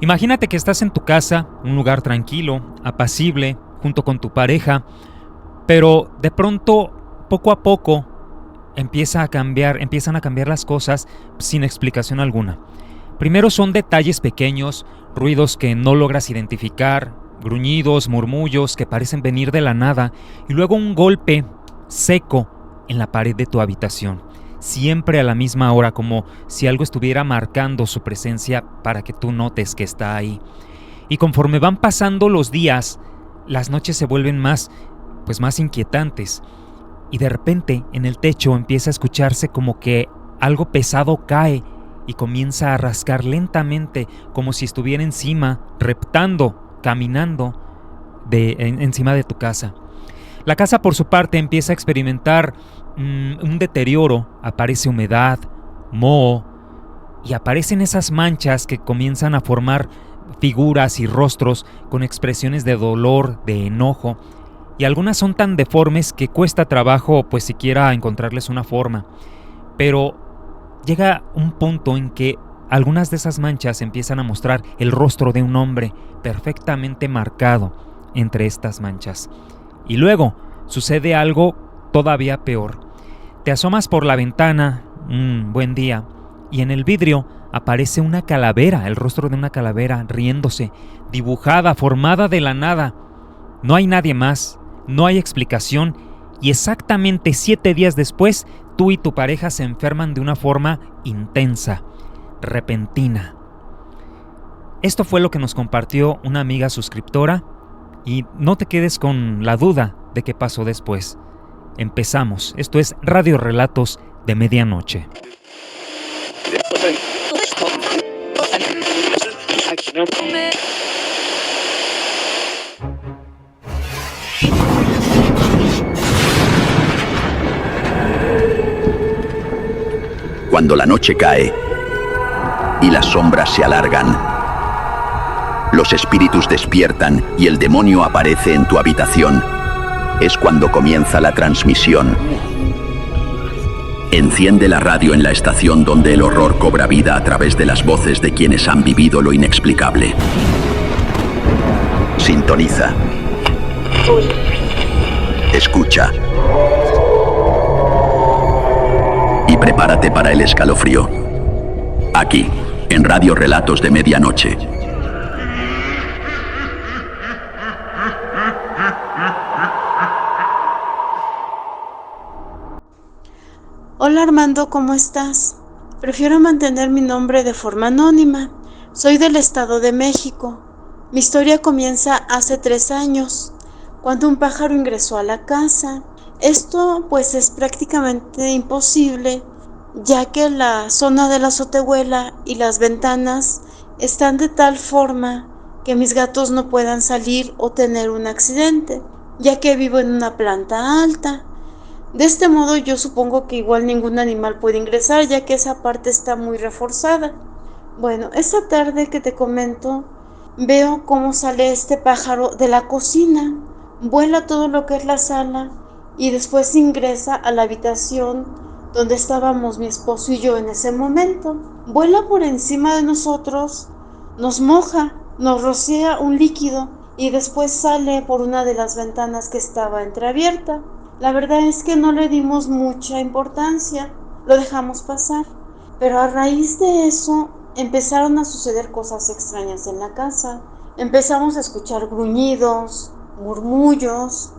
Imagínate que estás en tu casa, un lugar tranquilo, apacible, junto con tu pareja, pero de pronto, poco a poco, empiezan a cambiar las cosas sin explicación alguna. Primero son detalles pequeños, ruidos que no logras identificar, gruñidos, murmullos que parecen venir de la nada, y luego un golpe seco en la pared de tu habitación, siempre a la misma hora, como si algo estuviera marcando su presencia para que tú notes que está ahí. Y conforme van pasando los días, las noches se vuelven más inquietantes, y de repente en el techo empieza a escucharse como que algo pesado cae y comienza a rascar lentamente, como si estuviera encima, reptando, caminando encima de tu casa. La casa, por su parte, empieza a experimentar un deterioro. Aparece humedad, moho, y aparecen esas manchas que comienzan a formar figuras y rostros con expresiones de dolor, de enojo, y algunas son tan deformes que cuesta trabajo pues siquiera encontrarles una forma. Pero llega un punto en que algunas de esas manchas empiezan a mostrar el rostro de un hombre perfectamente marcado entre estas manchas. Y luego sucede algo todavía peor. Te asomas por la ventana un buen día y en el vidrio aparece una calavera, el rostro de una calavera riéndose, dibujada, formada de la nada. No hay nadie más, no hay explicación, y exactamente 7 días después, tú y tu pareja se enferman de una forma intensa, repentina. Esto fue lo que nos compartió una amiga suscriptora, y no te quedes con la duda de qué pasó después. Empezamos. Esto es Radio Relatos de Medianoche. Cuando la noche cae y las sombras se alargan, los espíritus despiertan y el demonio aparece en tu habitación, es cuando comienza la transmisión. Enciende la radio en la estación donde el horror cobra vida a través de las voces de quienes han vivido lo inexplicable. Sintoniza. Escucha. Y prepárate para el escalofrío. Aquí, en Radio Relatos de Medianoche. Hola Armando, ¿cómo estás? Prefiero mantener mi nombre de forma anónima. Soy del Estado de México. Mi historia comienza hace 3 años, cuando un pájaro ingresó a la casa. Esto pues es prácticamente imposible, ya que la zona de la azotehuela y las ventanas están de tal forma que mis gatos no puedan salir o tener un accidente, ya que vivo en una planta alta. De este modo yo supongo que igual ningún animal puede ingresar, ya que esa parte está muy reforzada. Bueno, esta tarde que te comento, veo cómo sale este pájaro de la cocina, vuela todo lo que es la sala y después ingresa a la habitación donde estábamos mi esposo y yo en ese momento. Vuela por encima de nosotros, nos moja, nos rocía un líquido y después sale por una de las ventanas que estaba entreabierta. La verdad es que no le dimos mucha importancia, lo dejamos pasar. Pero a raíz de eso empezaron a suceder cosas extrañas en la casa. Empezamos a escuchar gruñidos, murmullos.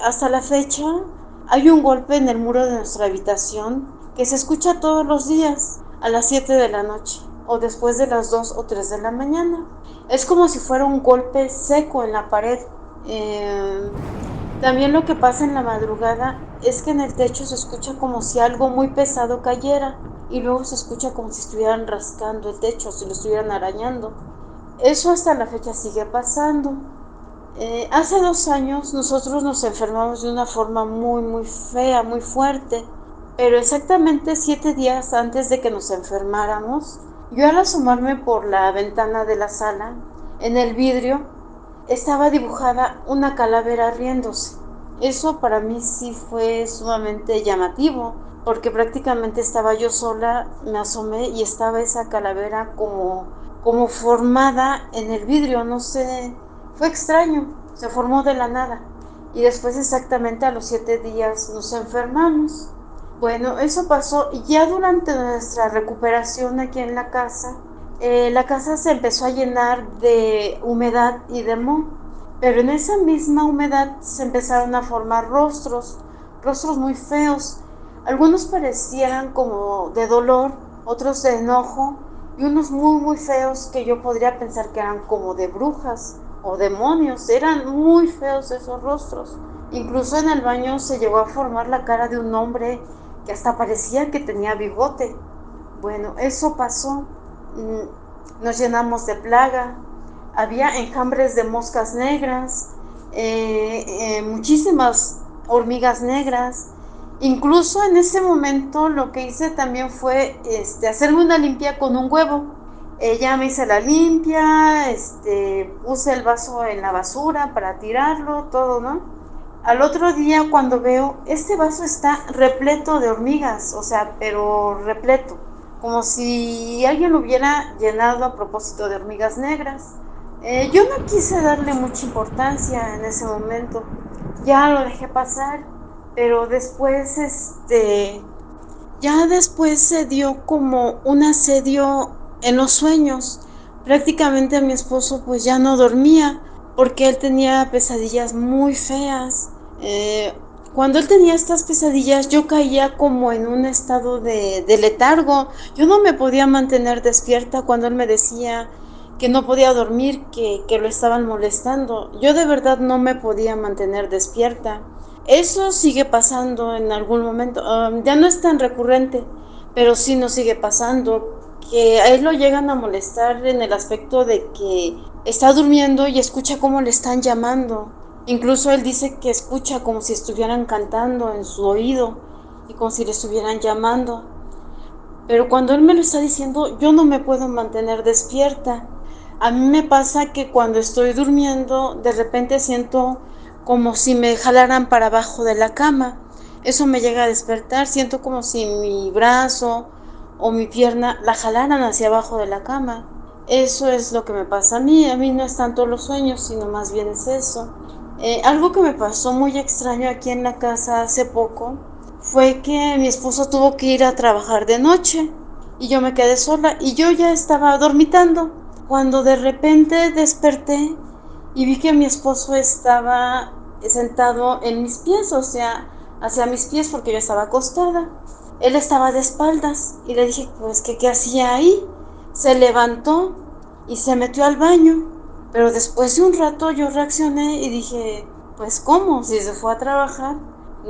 Hasta la fecha hay un golpe en el muro de nuestra habitación que se escucha todos los días a las 7 de la noche o después de las 2 o 3 de la mañana. Es como si fuera un golpe seco en la pared. También lo que pasa en la madrugada es que en el techo se escucha como si algo muy pesado cayera y luego se escucha como si estuvieran rascando el techo, si lo estuvieran arañando. Eso hasta la fecha sigue pasando. Hace 2 años nosotros nos enfermamos de una forma muy fea, muy fuerte, pero exactamente 7 días antes de que nos enfermáramos, yo al asomarme por la ventana de la sala, en el vidrio, estaba dibujada una calavera riéndose. Eso para mí sí fue sumamente llamativo, porque prácticamente estaba yo sola, me asomé y estaba esa calavera como como formada en el vidrio, no sé, fue extraño, se formó de la nada. Y después exactamente a los 7 días nos enfermamos. Bueno, eso pasó y ya durante nuestra recuperación aquí en la casa se empezó a llenar de humedad y de moho, pero en esa misma humedad se empezaron a formar rostros muy feos. Algunos parecieran como de dolor, otros de enojo y unos muy feos que yo podría pensar que eran como de brujas o demonios. Eran muy feos esos rostros. Incluso en el baño se llegó a formar la cara de un hombre que hasta parecía que tenía bigote. Bueno, eso pasó. Nos llenamos de plaga. Había enjambres de moscas negras, muchísimas hormigas negras. Incluso en ese momento lo que hice también fue hacerme una limpia con un huevo. Ya me hice la limpia, puse el vaso en la basura para tirarlo, todo, ¿no? Al otro día cuando veo, este vaso está repleto de hormigas, o sea, pero repleto, como si alguien lo hubiera llenado a propósito de hormigas negras. Yo no quise darle mucha importancia en ese momento, ya lo dejé pasar, pero después, ya después se dio como un asedio en los sueños. Prácticamente mi esposo pues ya no dormía porque él tenía pesadillas muy feas. Cuando él tenía estas pesadillas yo caía como en un estado de letargo. Yo no me podía mantener despierta cuando él me decía que no podía dormir, que lo estaban molestando. Yo de verdad no me podía mantener despierta. Eso sigue pasando en algún momento. Ya no es tan recurrente, pero sí nos sigue pasando. Que a él lo llegan a molestar en el aspecto de que está durmiendo y escucha cómo le están llamando. Incluso él dice que escucha como si estuvieran cantando en su oído y como si le estuvieran llamando. Pero cuando él me lo está diciendo, yo no me puedo mantener despierta. A mí me pasa que cuando estoy durmiendo, de repente siento como si me jalaran para abajo de la cama. Eso me llega a despertar, siento como si mi brazo o mi pierna la jalaran hacia abajo de la cama. Eso es lo que me pasa a mí no es tanto los sueños, sino más bien es eso. Algo que me pasó muy extraño aquí en la casa hace poco fue que mi esposo tuvo que ir a trabajar de noche y yo me quedé sola y yo ya estaba dormitando cuando de repente desperté y vi que mi esposo estaba sentado en mis pies, o sea, hacia mis pies porque yo estaba acostada. Él estaba de espaldas y le dije pues que qué hacía ahí. Se levantó y se metió al baño, pero después de un rato yo reaccioné y dije pues ¿cómo? Si se fue a trabajar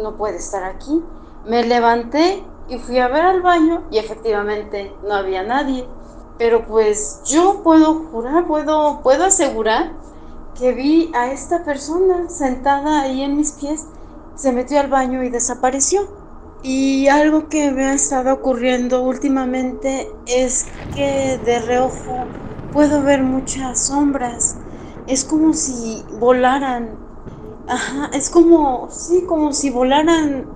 no puede estar aquí. Me levanté y fui a ver al baño y efectivamente no había nadie. Pero pues yo puedo jurar, puedo asegurar que vi a esta persona sentada ahí en mis pies, se metió al baño y desapareció. Y algo que me ha estado ocurriendo últimamente es que de reojo puedo ver muchas sombras. Es como si volaran. Ajá, es como, sí, como si volaran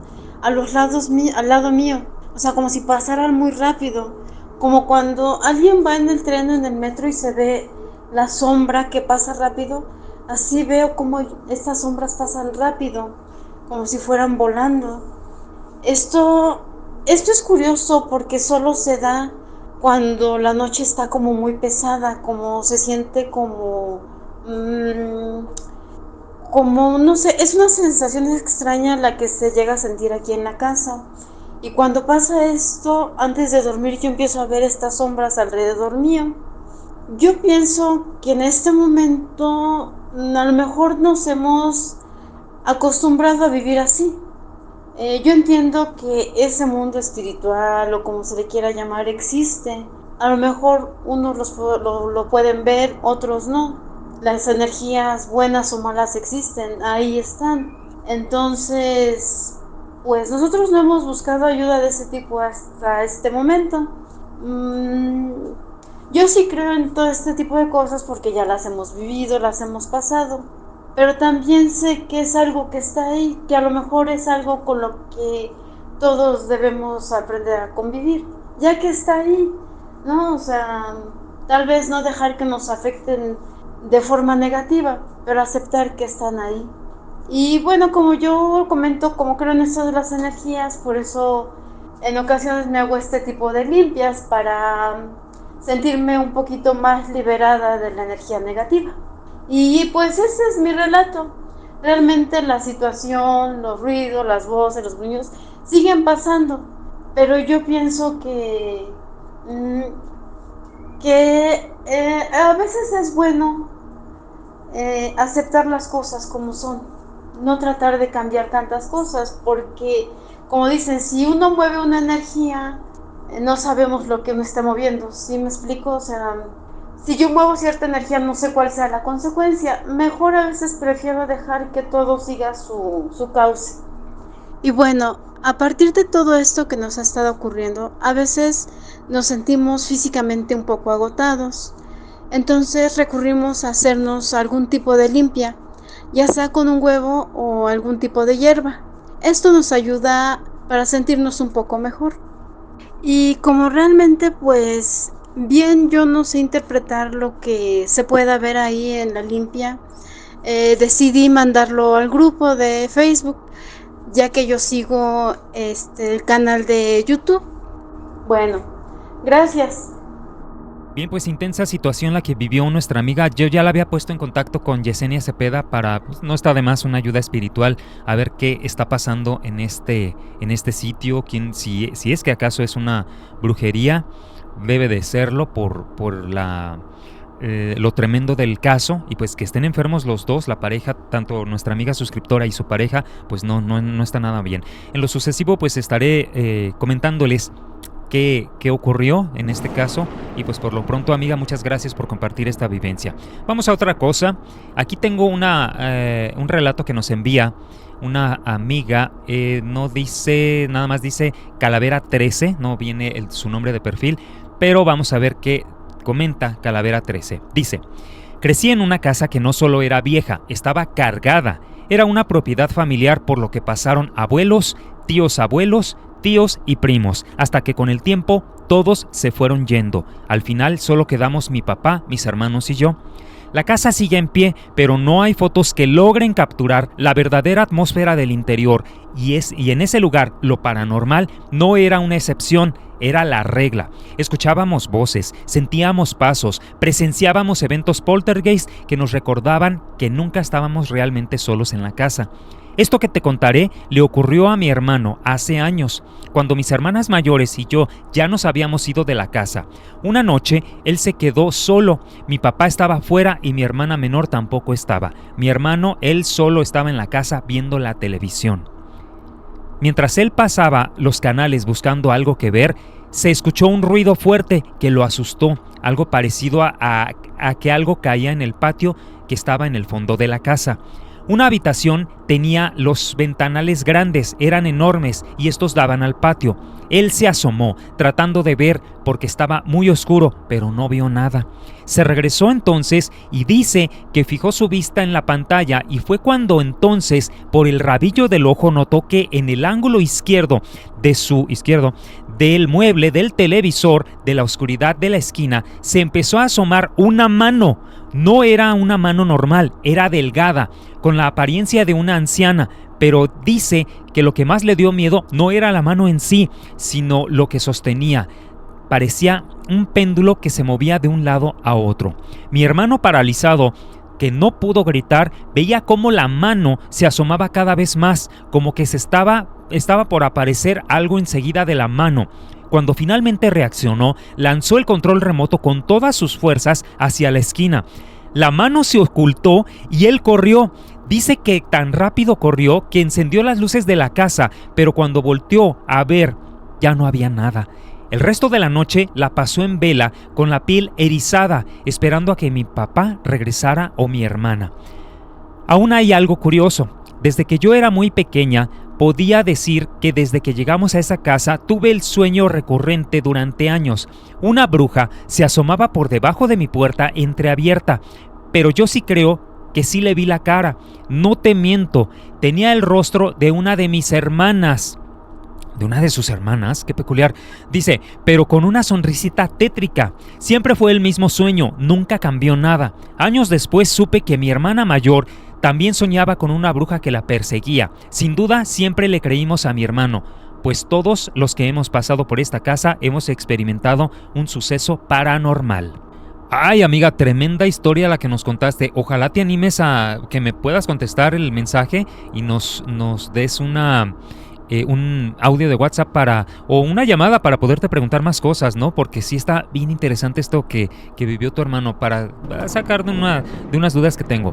a los lados al lado mío. O sea, como si pasaran muy rápido. Como cuando alguien va en el tren o en el metro y se ve la sombra que pasa rápido. Así veo como estas sombras pasan rápido, como si fueran volando. Esto es curioso porque solo se da cuando la noche está como muy pesada, como se siente como, no sé, es una sensación extraña la que se llega a sentir aquí en la casa. Y cuando pasa esto, antes de dormir yo empiezo a ver estas sombras alrededor mío. Yo pienso que en este momento a lo mejor nos hemos acostumbrado a vivir así. Yo entiendo que ese mundo espiritual o como se le quiera llamar existe. A lo mejor unos lo pueden ver, otros no. Las energías buenas o malas existen, ahí están. Entonces, pues nosotros no hemos buscado ayuda de ese tipo hasta este momento. Yo sí creo en todo este tipo de cosas porque ya las hemos vivido, las hemos pasado. Pero también sé que es algo que está ahí, que a lo mejor es algo con lo que todos debemos aprender a convivir, ya que está ahí, ¿no? O sea, Tal vez no dejar que nos afecten de forma negativa, pero aceptar que están ahí. Y bueno, como yo comento, como creo en esto de las energías, por eso en ocasiones me hago este tipo de limpias para sentirme un poquito más liberada de la energía negativa. Y pues ese es mi relato. Realmente la situación, los ruidos, las voces, los gruños siguen pasando, pero yo pienso que a veces es bueno aceptar las cosas como son, no tratar de cambiar tantas cosas, porque como dicen, si uno mueve una energía, no sabemos lo que uno está moviendo. ¿Sí me explico? O sea, si yo muevo cierta energía, no sé cuál sea la consecuencia. Mejor a veces prefiero dejar que todo siga su cauce. Y bueno, a partir de todo esto que nos ha estado ocurriendo, a veces nos sentimos físicamente un poco agotados. Entonces recurrimos a hacernos algún tipo de limpia, ya sea con un huevo o algún tipo de hierba. Esto nos ayuda para sentirnos un poco mejor. Y como realmente pues bien yo no sé interpretar lo que se pueda ver ahí en la limpia, decidí mandarlo al grupo de Facebook, ya que yo sigo el canal de YouTube. Bueno, gracias. Bien, pues intensa situación la que vivió nuestra amiga. Yo ya la había puesto en contacto con Yesenia Cepeda para, pues, no está de más una ayuda espiritual, a ver qué está pasando en este sitio, si es que acaso es una brujería, debe de serlo por lo tremendo del caso, y pues que estén enfermos los dos, la pareja, tanto nuestra amiga suscriptora y su pareja, pues no está nada bien. En lo sucesivo pues estaré comentándoles qué ocurrió en este caso, y pues por lo pronto, amiga, muchas gracias por compartir esta vivencia. Vamos a otra cosa. Aquí tengo un relato que nos envía una amiga, no dice, nada más dice Calavera 13, no viene su nombre de perfil, pero vamos a ver qué comenta Calavera 13. Dice: crecí en una casa que no solo era vieja, estaba cargada. Era una propiedad familiar, por lo que pasaron abuelos, tíos y primos, hasta que con el tiempo todos se fueron yendo. Al final solo quedamos mi papá, mis hermanos y yo. La casa sigue en pie, pero no hay fotos que logren capturar la verdadera atmósfera del interior, y en ese lugar lo paranormal no era una excepción, era la regla. Escuchábamos voces, sentíamos pasos, presenciábamos eventos poltergeist que nos recordaban que nunca estábamos realmente solos en la casa. Esto que te contaré le ocurrió a mi hermano hace años, cuando mis hermanas mayores y yo ya nos habíamos ido de la casa. Una noche él se quedó solo, mi papá estaba afuera y mi hermana menor tampoco estaba. Mi hermano, él solo estaba en la casa viendo la televisión. Mientras él pasaba los canales buscando algo que ver, se escuchó un ruido fuerte que lo asustó, algo parecido a que algo caía en el patio que estaba en el fondo de la casa. Una habitación tenía los ventanales grandes, eran enormes y estos daban al patio. Él se asomó, tratando de ver porque estaba muy oscuro, pero no vio nada. Se regresó entonces y dice que fijó su vista en la pantalla, y fue cuando entonces, por el rabillo del ojo, notó que en el ángulo izquierdo del mueble del televisor, de la oscuridad de la esquina, se empezó a asomar una mano. No era una mano normal, era delgada, con la apariencia de una anciana, pero dice que lo que más le dio miedo no era la mano en sí, sino lo que sostenía. Parecía un péndulo que se movía de un lado a otro. Mi hermano, paralizado, que no pudo gritar, veía cómo la mano se asomaba cada vez más, como que estaba por aparecer algo enseguida de la mano. Cuando finalmente reaccionó, lanzó el control remoto con todas sus fuerzas hacia la esquina. La mano se ocultó y él corrió. Dice que tan rápido corrió que encendió las luces de la casa, pero cuando volteó a ver, ya no había nada. El resto de la noche la pasó en vela, con la piel erizada, esperando a que mi papá regresara o mi hermana. Aún hay algo curioso. Desde que yo era muy pequeña, podía decir que desde que llegamos a esa casa tuve el sueño recurrente durante años. Una bruja se asomaba por debajo de mi puerta entreabierta, pero yo sí creo que sí le vi la cara. No te miento, tenía el rostro de una de mis hermanas. de una de sus hermanas, qué peculiar. Dice, pero con una sonrisita tétrica. Siempre fue el mismo sueño, nunca cambió nada. Años después supe que mi hermana mayor también soñaba con una bruja que la perseguía. Sin duda, siempre le creímos a mi hermano, pues todos los que hemos pasado por esta casa hemos experimentado un suceso paranormal. Ay, amiga, tremenda historia la que nos contaste. Ojalá te animes a que me puedas contestar el mensaje y nos des un audio de WhatsApp o una llamada para poderte preguntar más cosas, ¿no? Porque sí está bien interesante esto que vivió tu hermano para sacar de unas dudas que tengo.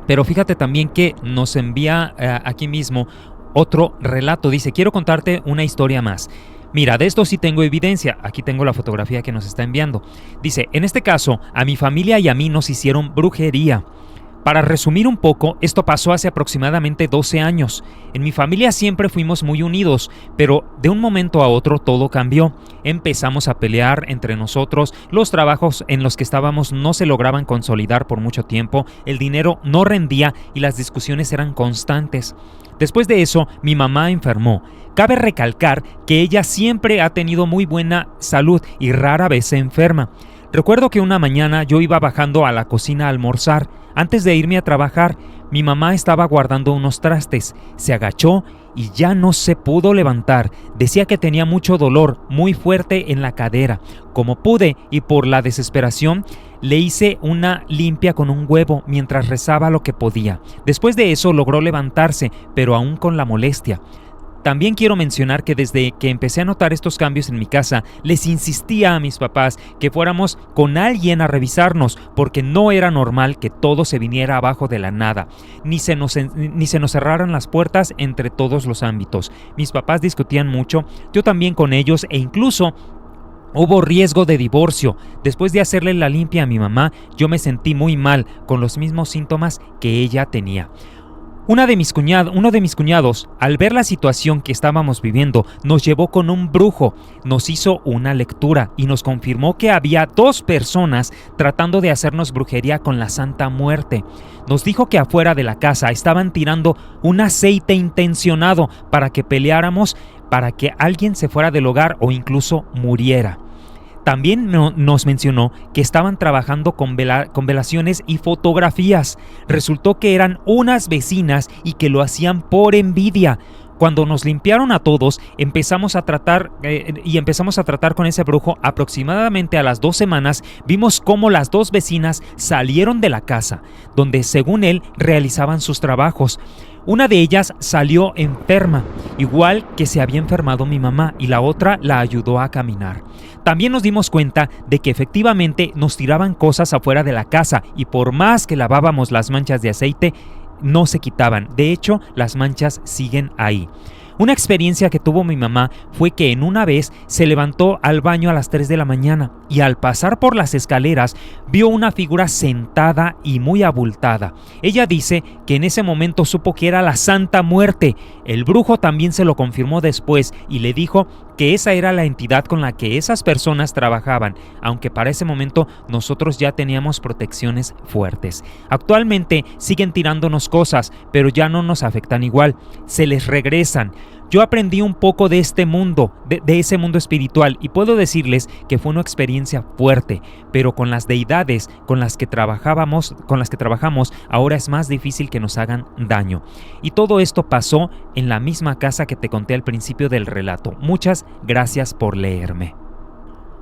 Pero fíjate también que nos envía aquí mismo otro relato. Dice, quiero contarte una historia más. Mira, de esto sí tengo evidencia. Aquí tengo la fotografía que nos está enviando. Dice, en este caso, a mi familia y a mí nos hicieron brujería. Para resumir un poco, esto pasó hace aproximadamente 12 años. En mi familia siempre fuimos muy unidos, pero de un momento a otro todo cambió. Empezamos a pelear entre nosotros, los trabajos en los que estábamos no se lograban consolidar por mucho tiempo, el dinero no rendía y las discusiones eran constantes. Después de eso, mi mamá enfermó. Cabe recalcar que ella siempre ha tenido muy buena salud y rara vez se enferma. Recuerdo que una mañana yo iba bajando a la cocina a almorzar. Antes de irme a trabajar, mi mamá estaba guardando unos trastes. Se agachó y ya no se pudo levantar. Decía que tenía mucho dolor, muy fuerte en la cadera. Como pude y por la desesperación, le hice una limpia con un huevo mientras rezaba lo que podía. Después de eso logró levantarse, pero aún con la molestia. También quiero mencionar que desde que empecé a notar estos cambios en mi casa, les insistía a mis papás que fuéramos con alguien a revisarnos, porque no era normal que todo se viniera abajo de la nada, ni se nos cerraran las puertas entre todos los ámbitos. Mis papás discutían mucho, yo también con ellos, e incluso hubo riesgo de divorcio. Después de hacerle la limpia a mi mamá, yo me sentí muy mal, con los mismos síntomas que ella tenía. Uno de mis cuñados, al ver la situación que estábamos viviendo, nos llevó con un brujo, nos hizo una lectura y nos confirmó que había 2 personas tratando de hacernos brujería con la Santa Muerte. Nos dijo que afuera de la casa estaban tirando un aceite intencionado para que peleáramos, para que alguien se fuera del hogar o incluso muriera. También nos mencionó que estaban trabajando con velaciones y fotografías. Resultó que eran unas vecinas y que lo hacían por envidia. Cuando nos limpiaron a todos, empezamos a tratar con ese brujo. Aproximadamente a las 2 semanas, vimos cómo las 2 vecinas salieron de la casa, donde según él realizaban sus trabajos. Una de ellas salió enferma, igual que se había enfermado mi mamá, y la otra la ayudó a caminar. También nos dimos cuenta de que efectivamente nos tiraban cosas afuera de la casa y por más que lavábamos las manchas de aceite, no se quitaban. De hecho, las manchas siguen ahí. Una experiencia que tuvo mi mamá fue que en una vez se levantó al baño a las 3 de la mañana y al pasar por las escaleras vio una figura sentada y muy abultada. Ella dice que en ese momento supo que era la Santa Muerte. El brujo también se lo confirmó después y le dijo que esa era la entidad con la que esas personas trabajaban, aunque para ese momento nosotros ya teníamos protecciones fuertes. Actualmente siguen tirándonos cosas, pero ya no nos afectan igual, se les regresan. Yo aprendí un poco de este mundo, de ese mundo espiritual, y puedo decirles que fue una experiencia fuerte, pero con las deidades con las que trabajamos, ahora es más difícil que nos hagan daño. Y todo esto pasó en la misma casa que te conté al principio del relato. Muchas gracias por leerme.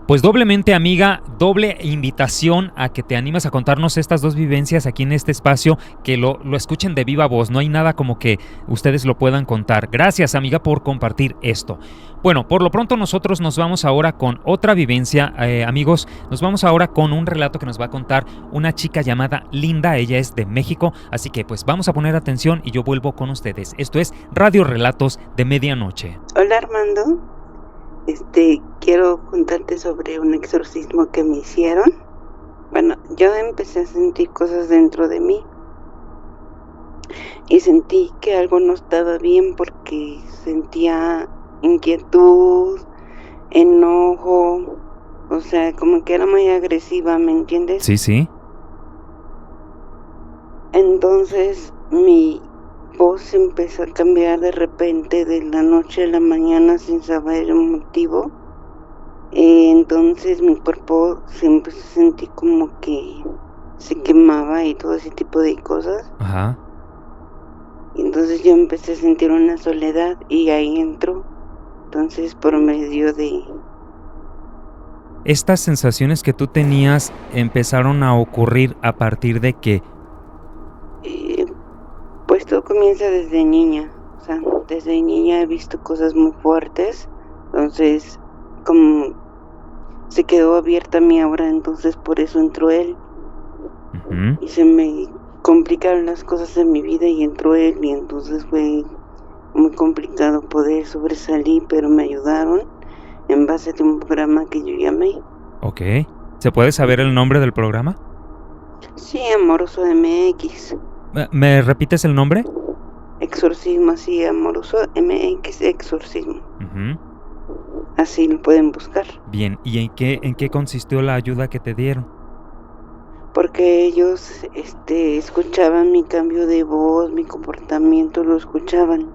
Pues doblemente, amiga, doble invitación a que te animes a contarnos estas 2 vivencias aquí en este espacio, que lo escuchen de viva voz. No hay nada como que ustedes lo puedan contar. Gracias, amiga, por compartir esto. Bueno, por lo pronto nosotros nos vamos ahora con otra vivencia, amigos. Nos vamos ahora con un relato que nos va a contar una chica llamada Linda. Ella es de México, así que pues vamos a poner atención y yo vuelvo con ustedes. Esto es Radio Relatos de Medianoche. Hola, Armando. Quiero contarte sobre un exorcismo que me hicieron. Bueno, yo empecé a sentir cosas dentro de mí y sentí que algo no estaba bien porque sentía inquietud, enojo, o sea, como que era muy agresiva, ¿me entiendes? Sí. Entonces mi voz empezó a cambiar de repente de la noche a la mañana sin saber el motivo. Entonces mi cuerpo se empezó a sentir como que se quemaba y todo ese tipo de cosas. Ajá. Y entonces yo empecé a sentir una soledad y ahí entró. Entonces por medio de... Estas sensaciones que tú tenías empezaron a ocurrir a partir de qué. Pues todo comienza desde niña. O sea, desde niña he visto cosas muy fuertes. Entonces, como se quedó abierta mi aura, entonces por eso entró él. Ujú. Y se me complicaron las cosas en mi vida y entró él. Y entonces fue muy complicado poder sobresalir, pero me ayudaron en base a un programa que yo llamé. Ok. ¿Se puede saber el nombre del programa? Sí, Amoroso MX. ¿Me repites el nombre? Exorcismo, así, Amoroso MX Exorcismo. Ujú. Así lo pueden buscar. Bien, ¿y en qué consistió la ayuda que te dieron? Porque ellos escuchaban mi cambio de voz, mi comportamiento, lo escuchaban.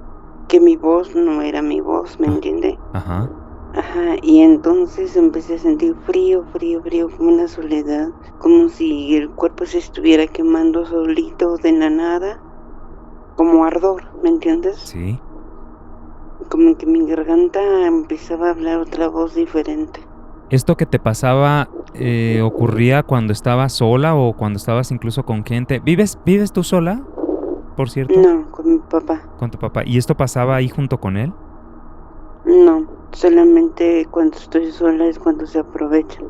Que mi voz no era mi voz, ¿me entiende? Ajá. Ajá, y entonces empecé a sentir frío, como una soledad, como si el cuerpo se estuviera quemando solito de la nada, como ardor, ¿me entiendes? Sí. Como que mi garganta empezaba a hablar otra voz diferente. ¿Esto que te pasaba ocurría cuando estabas sola o cuando estabas incluso con gente? ¿Vives tú sola, por cierto? No, con mi papá. Con tu papá. ¿Y esto pasaba ahí junto con él? No, solamente cuando estoy sola es cuando se aprovechan.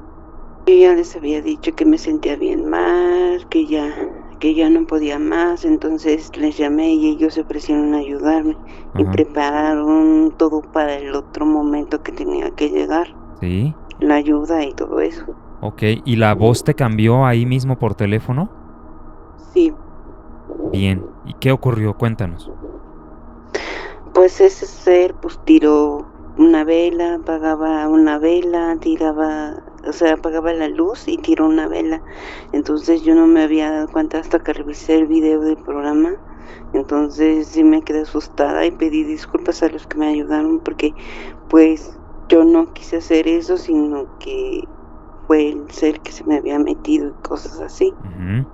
Yo ya les había dicho que me sentía bien mal, que ya no podía más, entonces les llamé y ellos se ofrecieron a ayudarme. Y Ajá. prepararon todo para el otro momento que tenía que llegar, Sí. la ayuda y todo eso. Ok, ¿y la voz te cambió ahí mismo por teléfono? Sí, Bien, ¿y qué ocurrió? Cuéntanos. pues ese ser pues tiró una vela, apagaba una vela, apagaba la luz y tiró una vela. Entonces yo no me había dado cuenta hasta que revisé el video del programa. Entonces sí me quedé asustada y pedí disculpas a los que me ayudaron porque pues yo no quise hacer eso, sino que fue el ser que se me había metido y cosas así. Ujú.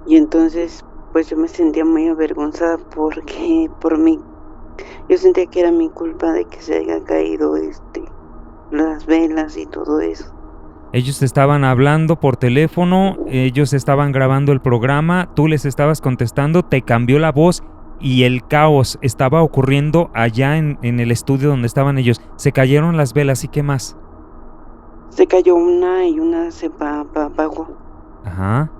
Y entonces pues yo me sentía muy avergonzada porque por mí yo sentía que era mi culpa de que se haya caído las velas y todo eso. Ellos te estaban hablando por teléfono, ellos estaban grabando el programa, tú les estabas contestando, te cambió la voz y el caos estaba ocurriendo allá en el estudio donde estaban ellos. Se cayeron las velas, ¿y qué más? Se cayó una y una se apagó. Ajá.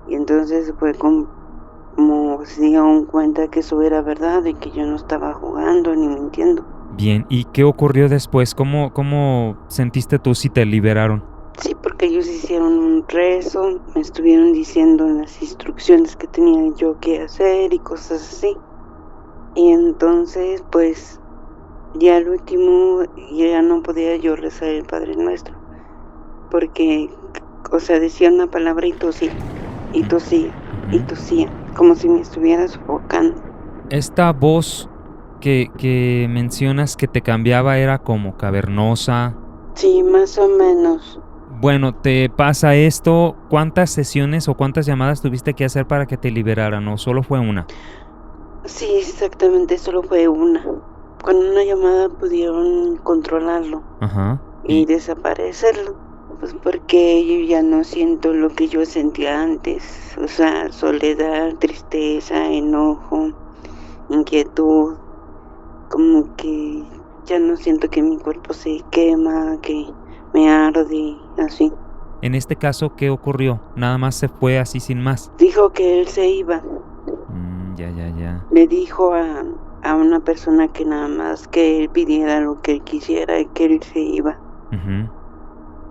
Y entonces fue como se dieron cuenta que eso era verdad y que yo no estaba jugando ni mintiendo. Bien, ¿y qué ocurrió después? ¿Cómo sentiste tú si te liberaron? Sí, porque ellos hicieron un rezo, me estuvieron diciendo las instrucciones que tenía yo que hacer y cosas así. Y entonces, pues, ya al último, ya no podía yo rezar el Padre Nuestro. Porque, decía una palabra y tosía, y tosía, y tosía, como si me estuviera sofocando. Esta voz que mencionas que te cambiaba era como cavernosa. Sí, más o menos. Bueno, te pasa esto, ¿cuántas sesiones o cuántas llamadas tuviste que hacer para que te liberaran o solo fue una? Sí, exactamente, solo fue una. Con una llamada pudieron controlarlo. Ajá. Y desaparecerlo. Pues porque yo ya no siento lo que yo sentía antes. O sea, soledad, tristeza, enojo, inquietud. Como que ya no siento que mi cuerpo se quema, que me arde, así. En este caso, ¿qué ocurrió? Nada más se fue así sin más. Dijo que él se iba. Ya. Le dijo a una persona que nada más que él pidiera lo que él quisiera y que él se iba. Ujú.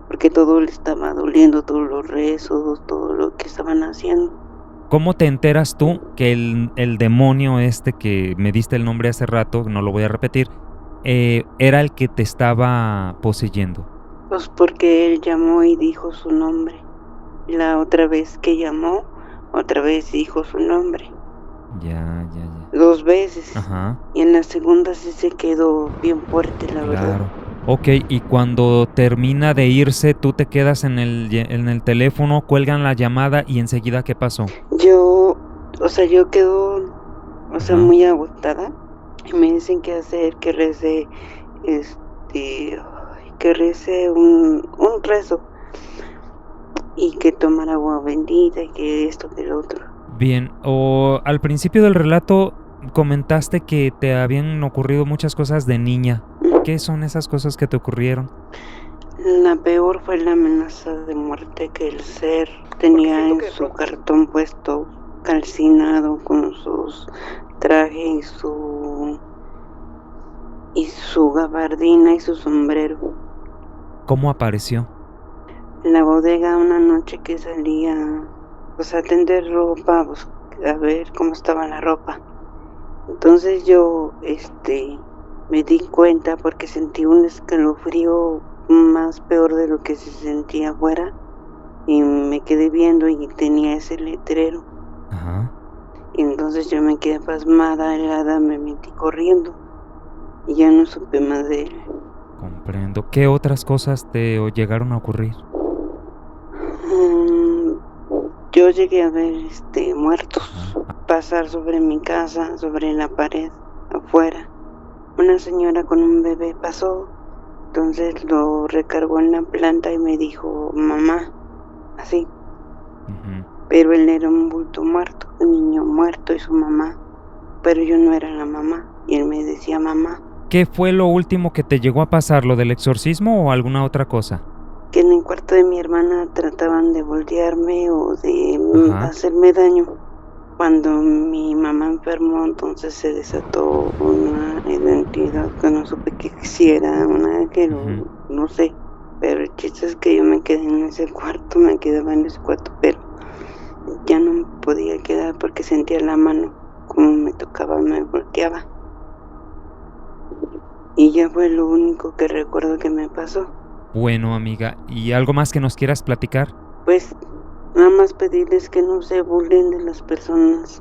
Porque todo le estaba doliendo, todos los rezos, todo lo que estaban haciendo. ¿Cómo te enteras tú que el demonio que me diste el nombre hace rato, no lo voy a repetir, era el que te estaba poseyendo? Pues porque él llamó y dijo su nombre. La otra vez que llamó, otra vez dijo su nombre. Ya. 2 veces. Ajá, Y en la segunda sí se quedó bien fuerte, la verdad. claro. Ok, y cuando termina de irse, tú te quedas en el teléfono, cuelgan la llamada y enseguida, ¿qué pasó? Yo quedo, Ajá. muy agotada. Y me dicen qué hacer, que rece, que rece un rezo. Y que tomar agua bendita y que esto, que lo otro. Bien, o al principio del relato comentaste que te habían ocurrido muchas cosas de niña. ¿Qué son esas cosas que te ocurrieron? La peor fue la amenaza de muerte que el ser tenía en su cartón puesto, calcinado con sus trajes y su gabardina y su sombrero. ¿Cómo apareció? En la bodega una noche que salía a tender ropa, a ver cómo estaba la ropa. Entonces yo me di cuenta porque sentí un escalofrío más peor de lo que se sentía afuera y me quedé viendo y tenía ese letrero. Ajá. Y entonces yo me quedé pasmada, helada, me metí corriendo y ya no supe más de él. Comprendo. ¿Qué otras cosas te llegaron a ocurrir? Yo llegué a ver muertos pasar sobre mi casa, sobre la pared, afuera. Una señora con un bebé pasó, entonces lo recargó en la planta y me dijo mamá, así. Ujú. Pero él era un bulto muerto, un niño muerto y su mamá. Pero yo no era la mamá y él me decía mamá. ¿Qué fue lo último que te llegó a pasar? ¿Lo del exorcismo o alguna otra cosa? Que en el cuarto de mi hermana trataban de voltearme o de Ajá. hacerme daño. Cuando mi mamá enfermó, entonces se desató una identidad que no supe que era un ángel o no sé. Pero el chiste es que yo me quedé en ese cuarto, me quedaba en ese cuarto, pero ya no me podía quedar porque sentía la mano, como me tocaba, me volteaba. Y ya fue lo único que recuerdo que me pasó. Bueno, amiga, ¿y algo más que nos quieras platicar? Pues nada más pedirles que no se burlen de las personas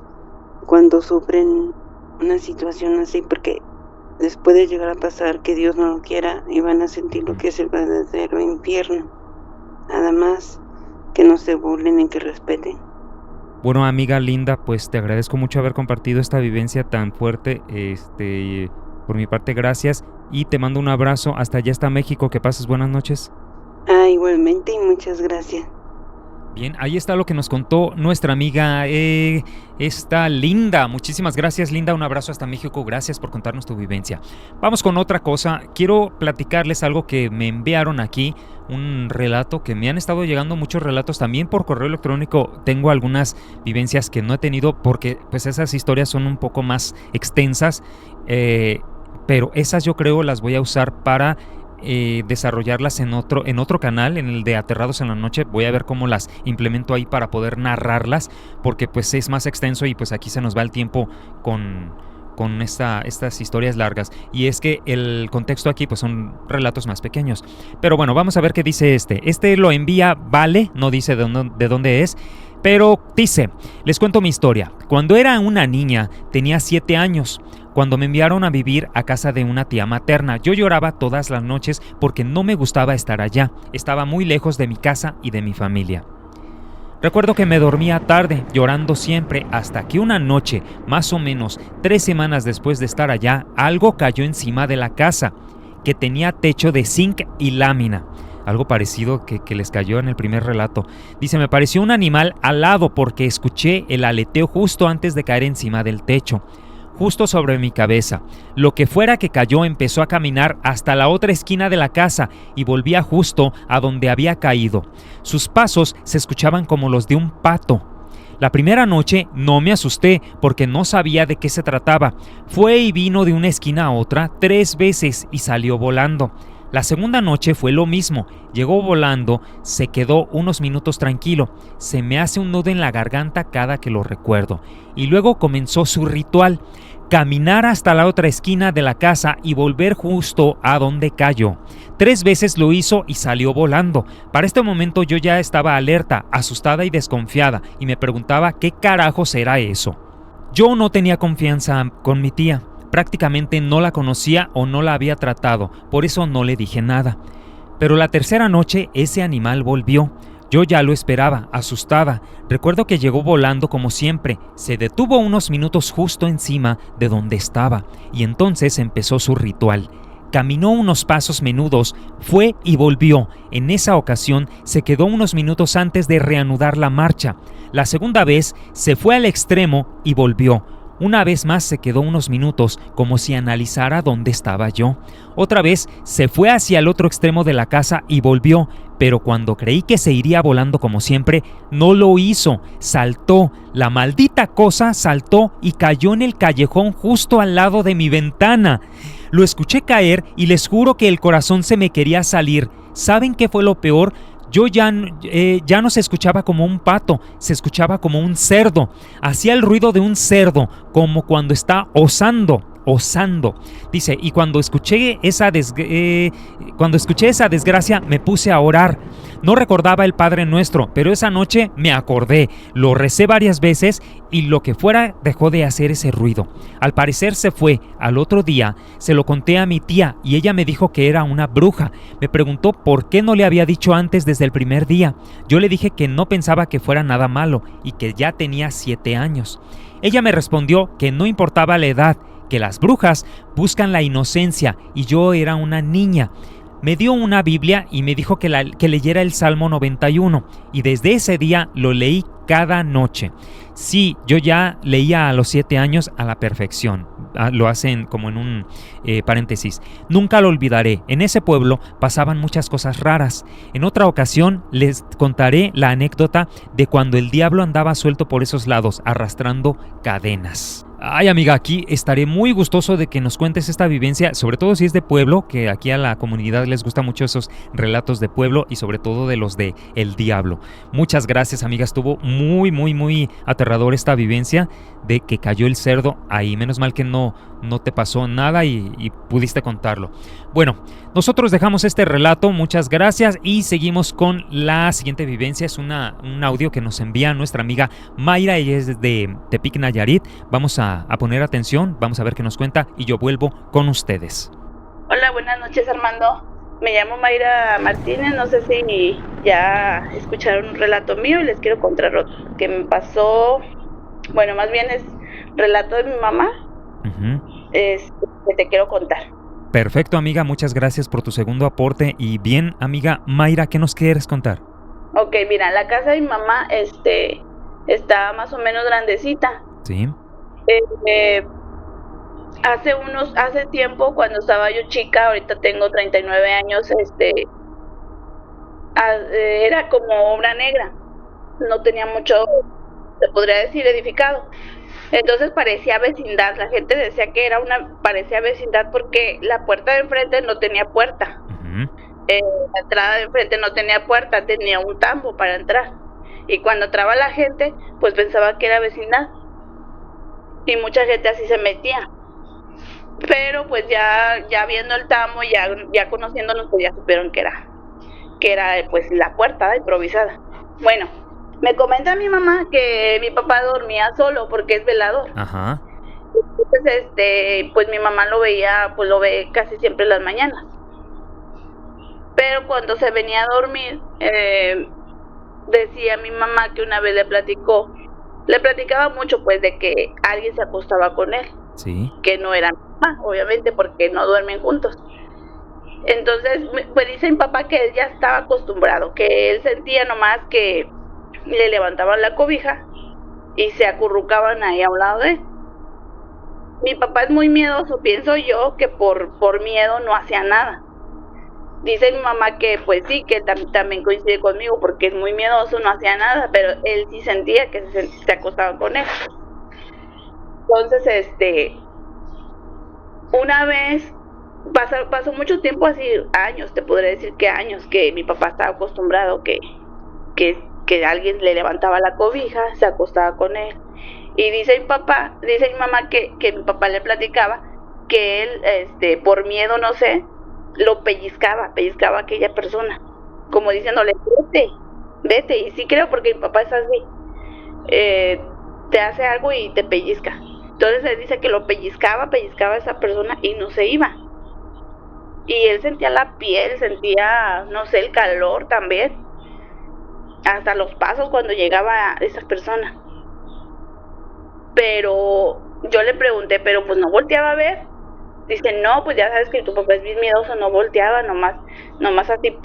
cuando sufren una situación así, porque les puede llegar a pasar que Dios no lo quiera y van a sentir lo que es el verdadero infierno. Nada más que no se burlen y que respeten. Bueno, amiga linda, pues te agradezco mucho haber compartido esta vivencia tan fuerte. Por mi parte, gracias y te mando un abrazo hasta allá, hasta México. Que pases buenas noches. Igualmente y muchas gracias. Bien, ahí está lo que nos contó nuestra amiga esta Linda. Muchísimas gracias, Linda. Un abrazo hasta México. Gracias por contarnos tu vivencia. Vamos con otra cosa. Quiero platicarles algo que me enviaron aquí. Un relato que me han estado llegando muchos relatos también por correo electrónico. Tengo algunas vivencias que no he tenido porque pues esas historias son un poco más extensas. Pero esas yo creo las voy a usar para desarrollarlas en otro canal, en el de Aterrados en la Noche. Voy a ver cómo las implemento ahí para poder narrarlas, porque pues es más extenso y pues aquí se nos va el tiempo con estas historias largas. Y es que el contexto aquí pues son relatos más pequeños. Pero bueno, vamos a ver qué dice este. Este lo envía Vale, no dice de dónde es, pero dice, les cuento mi historia. Cuando era una niña, tenía 7 años. Cuando me enviaron a vivir a casa de una tía materna, yo lloraba todas las noches porque no me gustaba estar allá. Estaba muy lejos de mi casa y de mi familia. Recuerdo que me dormía tarde, llorando siempre, hasta que una noche, más o menos 3 semanas después de estar allá, algo cayó encima de la casa, que tenía techo de zinc y lámina. Algo parecido que les cayó en el primer relato. Dice, me pareció un animal alado porque escuché el aleteo justo antes de caer encima del techo, justo sobre mi cabeza. Lo que fuera que cayó empezó a caminar hasta la otra esquina de la casa y volvía justo a donde había caído. Sus pasos se escuchaban como los de un pato. La primera noche no me asusté porque no sabía de qué se trataba. Fue y vino de una esquina a otra 3 veces y salió volando. La segunda noche fue lo mismo, llegó volando, se quedó unos minutos tranquilo, se me hace un nudo en la garganta cada que lo recuerdo, y luego comenzó su ritual, caminar hasta la otra esquina de la casa y volver justo a donde cayó. 3 veces lo hizo y salió volando. Para este momento yo ya estaba alerta, asustada y desconfiada, y me preguntaba qué carajos era eso. Yo no tenía confianza con mi tía. Prácticamente no la conocía o no la había tratado, por eso no le dije nada. Pero la tercera noche ese animal volvió. Yo ya lo esperaba, asustada. Recuerdo que llegó volando como siempre, se detuvo unos minutos justo encima de donde estaba y entonces empezó su ritual. Caminó unos pasos menudos, fue y volvió. En esa ocasión se quedó unos minutos antes de reanudar la marcha. La segunda vez se fue al extremo y volvió. Una vez más se quedó unos minutos como si analizara dónde estaba yo. Otra vez se fue hacia el otro extremo de la casa y volvió, pero cuando creí que se iría volando como siempre, no lo hizo. Saltó, la maldita cosa saltó y cayó en el callejón justo al lado de mi ventana. Lo escuché caer y les juro que el corazón se me quería salir. ¿Saben qué fue lo peor? Yo ya no se escuchaba como un pato, se escuchaba como un cerdo. Hacía el ruido de un cerdo, como cuando está osando. Dice, y cuando escuché esa desgracia me puse a orar. No recordaba el Padre Nuestro, pero esa noche me acordé. Lo recé varias veces y lo que fuera dejó de hacer ese ruido. Al parecer se fue. Al otro día se lo conté a mi tía y ella me dijo que era una bruja. Me preguntó por qué no le había dicho antes desde el primer día. Yo le dije que no pensaba que fuera nada malo y que ya tenía 7 años. Ella me respondió que no importaba la edad, que las brujas buscan la inocencia y yo era una niña. Me dio una Biblia y me dijo que leyera el Salmo 91 y desde ese día lo leí cada noche. Sí, yo ya leía a los 7 años a la perfección. Lo hacen como en un paréntesis. Nunca lo olvidaré. En ese pueblo pasaban muchas cosas raras. En otra ocasión les contaré la anécdota de cuando el diablo andaba suelto por esos lados, arrastrando cadenas. Ay, amiga, aquí estaré muy gustoso de que nos cuentes esta vivencia, sobre todo si es de pueblo, que aquí a la comunidad les gusta mucho esos relatos de pueblo y sobre todo de los de el diablo. Muchas gracias, amiga, estuvo muy aterrador esta vivencia de que cayó el cerdo ahí. Menos mal que no te pasó nada y pudiste contarlo. Bueno, nosotros dejamos este relato, muchas gracias y seguimos con la siguiente vivencia. Es un audio que nos envía nuestra amiga Mayra, ella es de Tepic, Nayarit. Vamos a poner atención, vamos a ver qué nos cuenta y yo vuelvo con ustedes. Hola, buenas noches, Armando. Me llamo Mayra Martínez, no sé si ya escucharon un relato mío y les quiero contar otro que me pasó. Bueno, más bien es relato de mi mamá. Que te quiero contar. Perfecto, amiga, muchas gracias por tu segundo aporte. Y bien, amiga Mayra, ¿qué nos quieres contar? Ok, mira, la casa de mi mamá está más o menos grandecita. Sí. Hace tiempo, cuando estaba yo chica, ahorita tengo 39 años, era como obra negra. No tenía mucho, se podría decir, edificado. Entonces parecía vecindad. La gente decía que parecía vecindad porque la puerta de enfrente no tenía puerta. La entrada de enfrente no tenía puerta, tenía un tambo para entrar. Y cuando entraba la gente, pues pensaba que era vecindad. Y mucha gente así se metía. Pero pues ya viendo el tambo, ya conociéndonos, pues ya supieron que era pues la puerta improvisada. Bueno, me comenta mi mamá que mi papá dormía solo porque es velador. Ajá. Entonces, pues mi mamá lo ve casi siempre en las mañanas. Pero cuando se venía a dormir, decía mi mamá que una vez le platicaba mucho pues de que alguien se acostaba con él. Sí. Que no era mi mamá, obviamente, porque no duermen juntos. Entonces, pues dice mi papá que él ya estaba acostumbrado, que él sentía nomás que le levantaban la cobija y se acurrucaban ahí a un lado de él. Mi papá es muy miedoso, pienso yo que por miedo no hacía nada. Dice mi mamá que pues sí, que también coincide conmigo porque es muy miedoso, no hacía nada, pero él sí sentía que se acostaban con él. Entonces, una vez, pasó mucho tiempo, así años, te podría decir que años, que mi papá estaba acostumbrado que alguien le levantaba la cobija, se acostaba con él. Y dice mi mamá que mi papá le platicaba que él, por miedo, no sé, lo pellizcaba a aquella persona, como diciéndole, vete. Y sí creo, porque mi papá es así. te hace algo y te pellizca. Entonces él dice que lo pellizcaba a esa persona y no se iba. Y él sentía la piel, sentía, no sé, el calor también. Hasta los pasos cuando llegaba esa persona. Pero yo le pregunté, pero pues no volteaba a ver. Dice, no, pues ya sabes que tu papá es bien miedoso, no volteaba, nomás así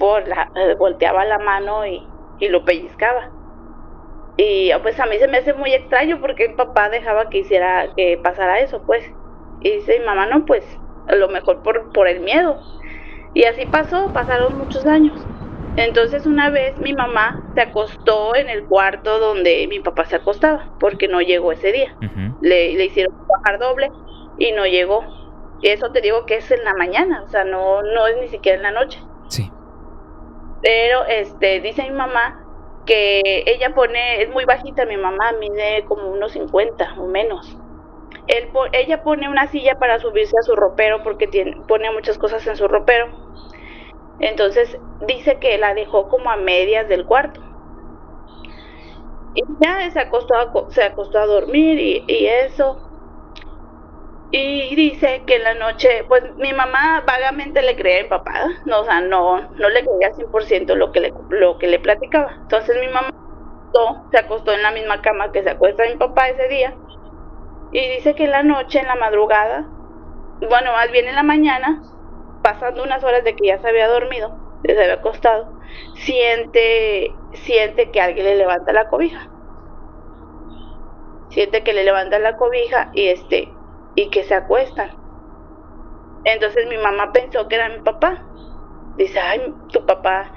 volteaba la mano y lo pellizcaba. Y pues a mí se me hace muy extraño porque mi papá dejaba que pasara eso, pues. Y dice mi mamá, no, pues a lo mejor por el miedo. Y así pasaron muchos años. Entonces una vez mi mamá se acostó en el cuarto donde mi papá se acostaba, porque no llegó ese día. Ujú. Le hicieron trabajar doble y no llegó. Y eso te digo que es en la mañana, o sea, no es ni siquiera en la noche. Sí. Pero dice mi mamá que ella es muy bajita, mi mamá mide como unos 50 o menos. Ella pone una silla para subirse a su ropero porque pone muchas cosas en su ropero. Entonces dice que la dejó como a medias del cuarto. Y ya se acostó a dormir y eso. Y dice que en la noche, pues mi mamá vagamente le creía a mi papá, no, o sea, no le creía 100% lo que le platicaba. Entonces mi mamá se acostó en la misma cama que se acuesta mi papá ese día. Y dice que en la noche, en la madrugada, bueno, más bien en la mañana, pasando unas horas de que ya se había dormido, se había acostado, siente que alguien le levanta la cobija. Siente que le levanta la cobija y que se acuestan. Entonces mi mamá pensó que era mi papá. Dice, ay, tu papá,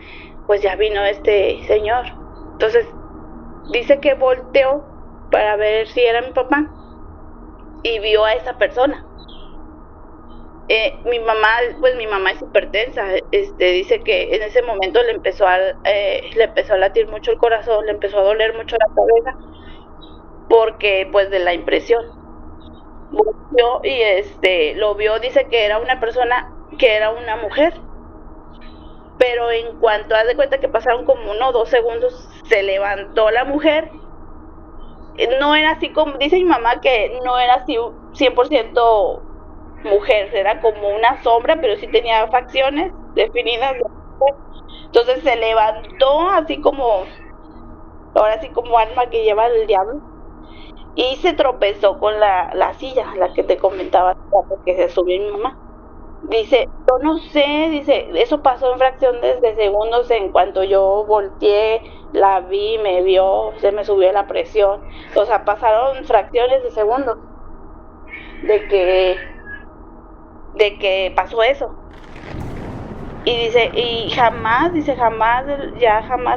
pues ya vino este señor. Entonces dice que volteó para ver si era mi papá y vio a esa persona. Mi mamá es hipertensa. Dice que en ese momento le empezó a latir mucho el corazón, le empezó a doler mucho la cabeza, porque pues de la impresión. Volvió y lo vio, dice que era una persona, que era una mujer. Pero en cuanto haz de cuenta que pasaron como 1 o 2 segundos, se levantó la mujer. No era así como, dice mi mamá, que no era así 100% mujer, era como una sombra, pero sí tenía facciones definidas de mujer. Entonces se levantó así como, ahora sí como alma que lleva el diablo, y se tropezó con la silla, la que te comentaba, porque se subió mi mamá. Dice, yo no sé, dice, eso pasó en fracción de segundos. En cuanto yo volteé, la vi, me vio, se me subió la presión. O sea, pasaron fracciones de segundos de que pasó eso. Y dice, jamás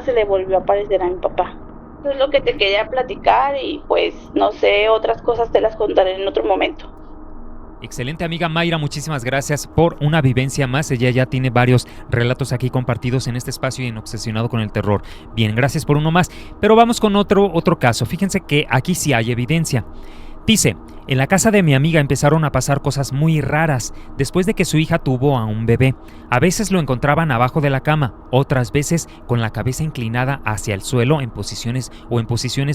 se le volvió a aparecer a mi papá. Eso es lo que te quería platicar y pues no sé, otras cosas te las contaré en otro momento. Excelente, amiga Mayra, muchísimas gracias por una vivencia más. Ella ya tiene varios relatos aquí compartidos en este espacio y en Obsesionado con el Terror. Bien, gracias por uno más. Pero vamos con otro caso. Fíjense que aquí sí hay evidencia. Dice, en la casa de mi amiga empezaron a pasar cosas muy raras después de que su hija tuvo a un bebé. A veces lo encontraban abajo de la cama, otras veces con la cabeza inclinada hacia el suelo en posiciones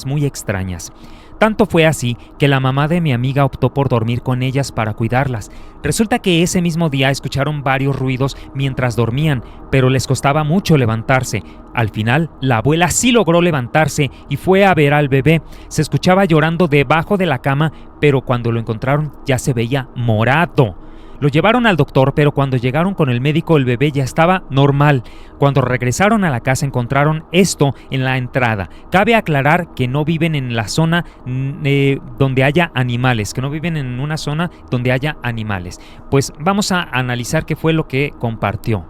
muy extrañas. Tanto fue así que la mamá de mi amiga optó por dormir con ellas para cuidarlas. Resulta que ese mismo día escucharon varios ruidos mientras dormían, pero les costaba mucho levantarse. Al final, la abuela sí logró levantarse y fue a ver al bebé. Se escuchaba llorando debajo de la cama, pero cuando lo encontraron ya se veía morado. Lo llevaron al doctor, pero cuando llegaron con el médico el bebé ya estaba normal. Cuando regresaron a la casa encontraron esto en la entrada. Cabe aclarar que no viven en la zona donde haya animales, que no viven en una zona donde haya animales. Pues vamos a analizar qué fue lo que compartió.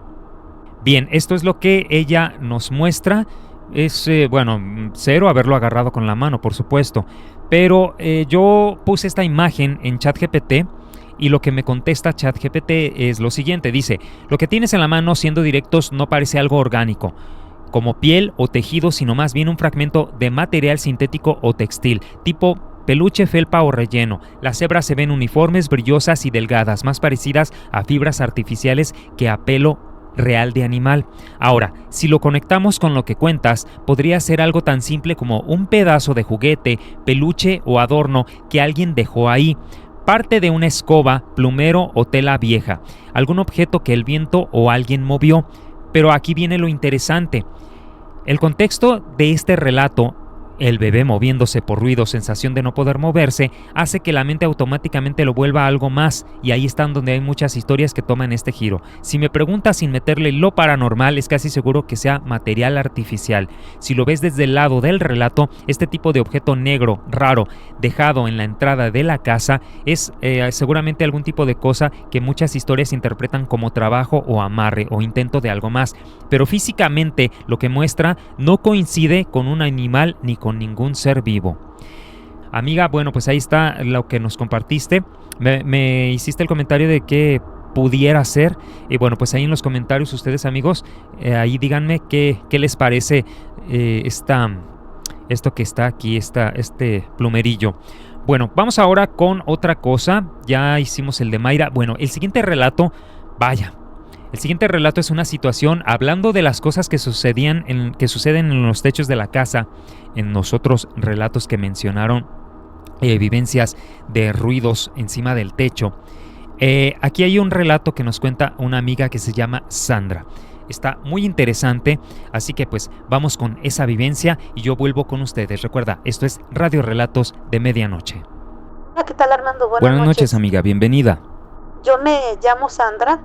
Bien, esto es lo que ella nos muestra. Es, cero haberlo agarrado con la mano, por supuesto. Pero yo puse esta imagen en ChatGPT. Y lo que me contesta ChatGPT es lo siguiente, dice, lo que tienes en la mano, siendo directos, no parece algo orgánico, como piel o tejido, sino más bien un fragmento de material sintético o textil, tipo peluche, felpa o relleno. Las hebras se ven uniformes, brillosas y delgadas, más parecidas a fibras artificiales que a pelo real de animal. Ahora, si lo conectamos con lo que cuentas, podría ser algo tan simple como un pedazo de juguete, peluche o adorno que alguien dejó ahí, parte de una escoba, plumero o tela vieja, algún objeto que el viento o alguien movió. Pero aquí viene lo interesante. El contexto de este relato, el bebé moviéndose por ruido, sensación de no poder moverse, hace que la mente automáticamente lo vuelva algo más, y ahí están donde hay muchas historias que toman este giro. Si me preguntas sin meterle lo paranormal, es casi seguro que sea material artificial. Si lo ves desde el lado del relato, este tipo de objeto negro, raro, dejado en la entrada de la casa, es seguramente algún tipo de cosa que muchas historias interpretan como trabajo o amarre o intento de algo más, pero físicamente lo que muestra no coincide con un animal ni con ningún ser vivo. Amiga, bueno, pues ahí está lo que nos compartiste. Me hiciste el comentario de que pudiera ser, y bueno, pues ahí en los comentarios ustedes, amigos, ahí díganme qué les parece esto que está aquí, este plumerillo. Bueno, vamos ahora con otra cosa. Ya hicimos el de Mayra. Bueno, el siguiente relato, vaya, el siguiente relato es una situación hablando de las cosas que suceden en los techos de la casa, en los otros relatos que mencionaron, vivencias de ruidos encima del techo. Aquí hay un relato que nos cuenta una amiga que se llama Sandra. Está muy interesante, así que pues vamos con esa vivencia y yo vuelvo con ustedes. Recuerda, esto es Radio Relatos de Medianoche. Hola, ¿qué tal, Armando? Buenas noches, amiga, bienvenida. Yo me llamo Sandra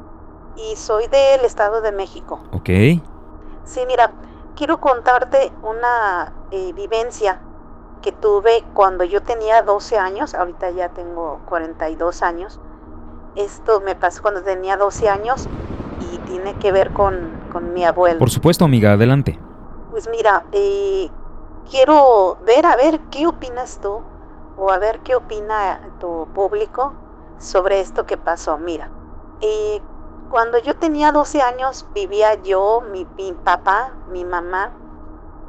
y soy del Estado de México. Ok. Sí, mira, quiero contarte una vivencia que tuve cuando yo tenía 12 años, ahorita ya tengo 42 años. Esto me pasó cuando tenía 12 años y tiene que ver con mi abuelo. Por supuesto, amiga, adelante. Pues mira, quiero ver a ver qué opinas tú o a ver qué opina tu público sobre esto que pasó. Mira, cuando yo tenía 12 años vivía yo, mi papá, mi mamá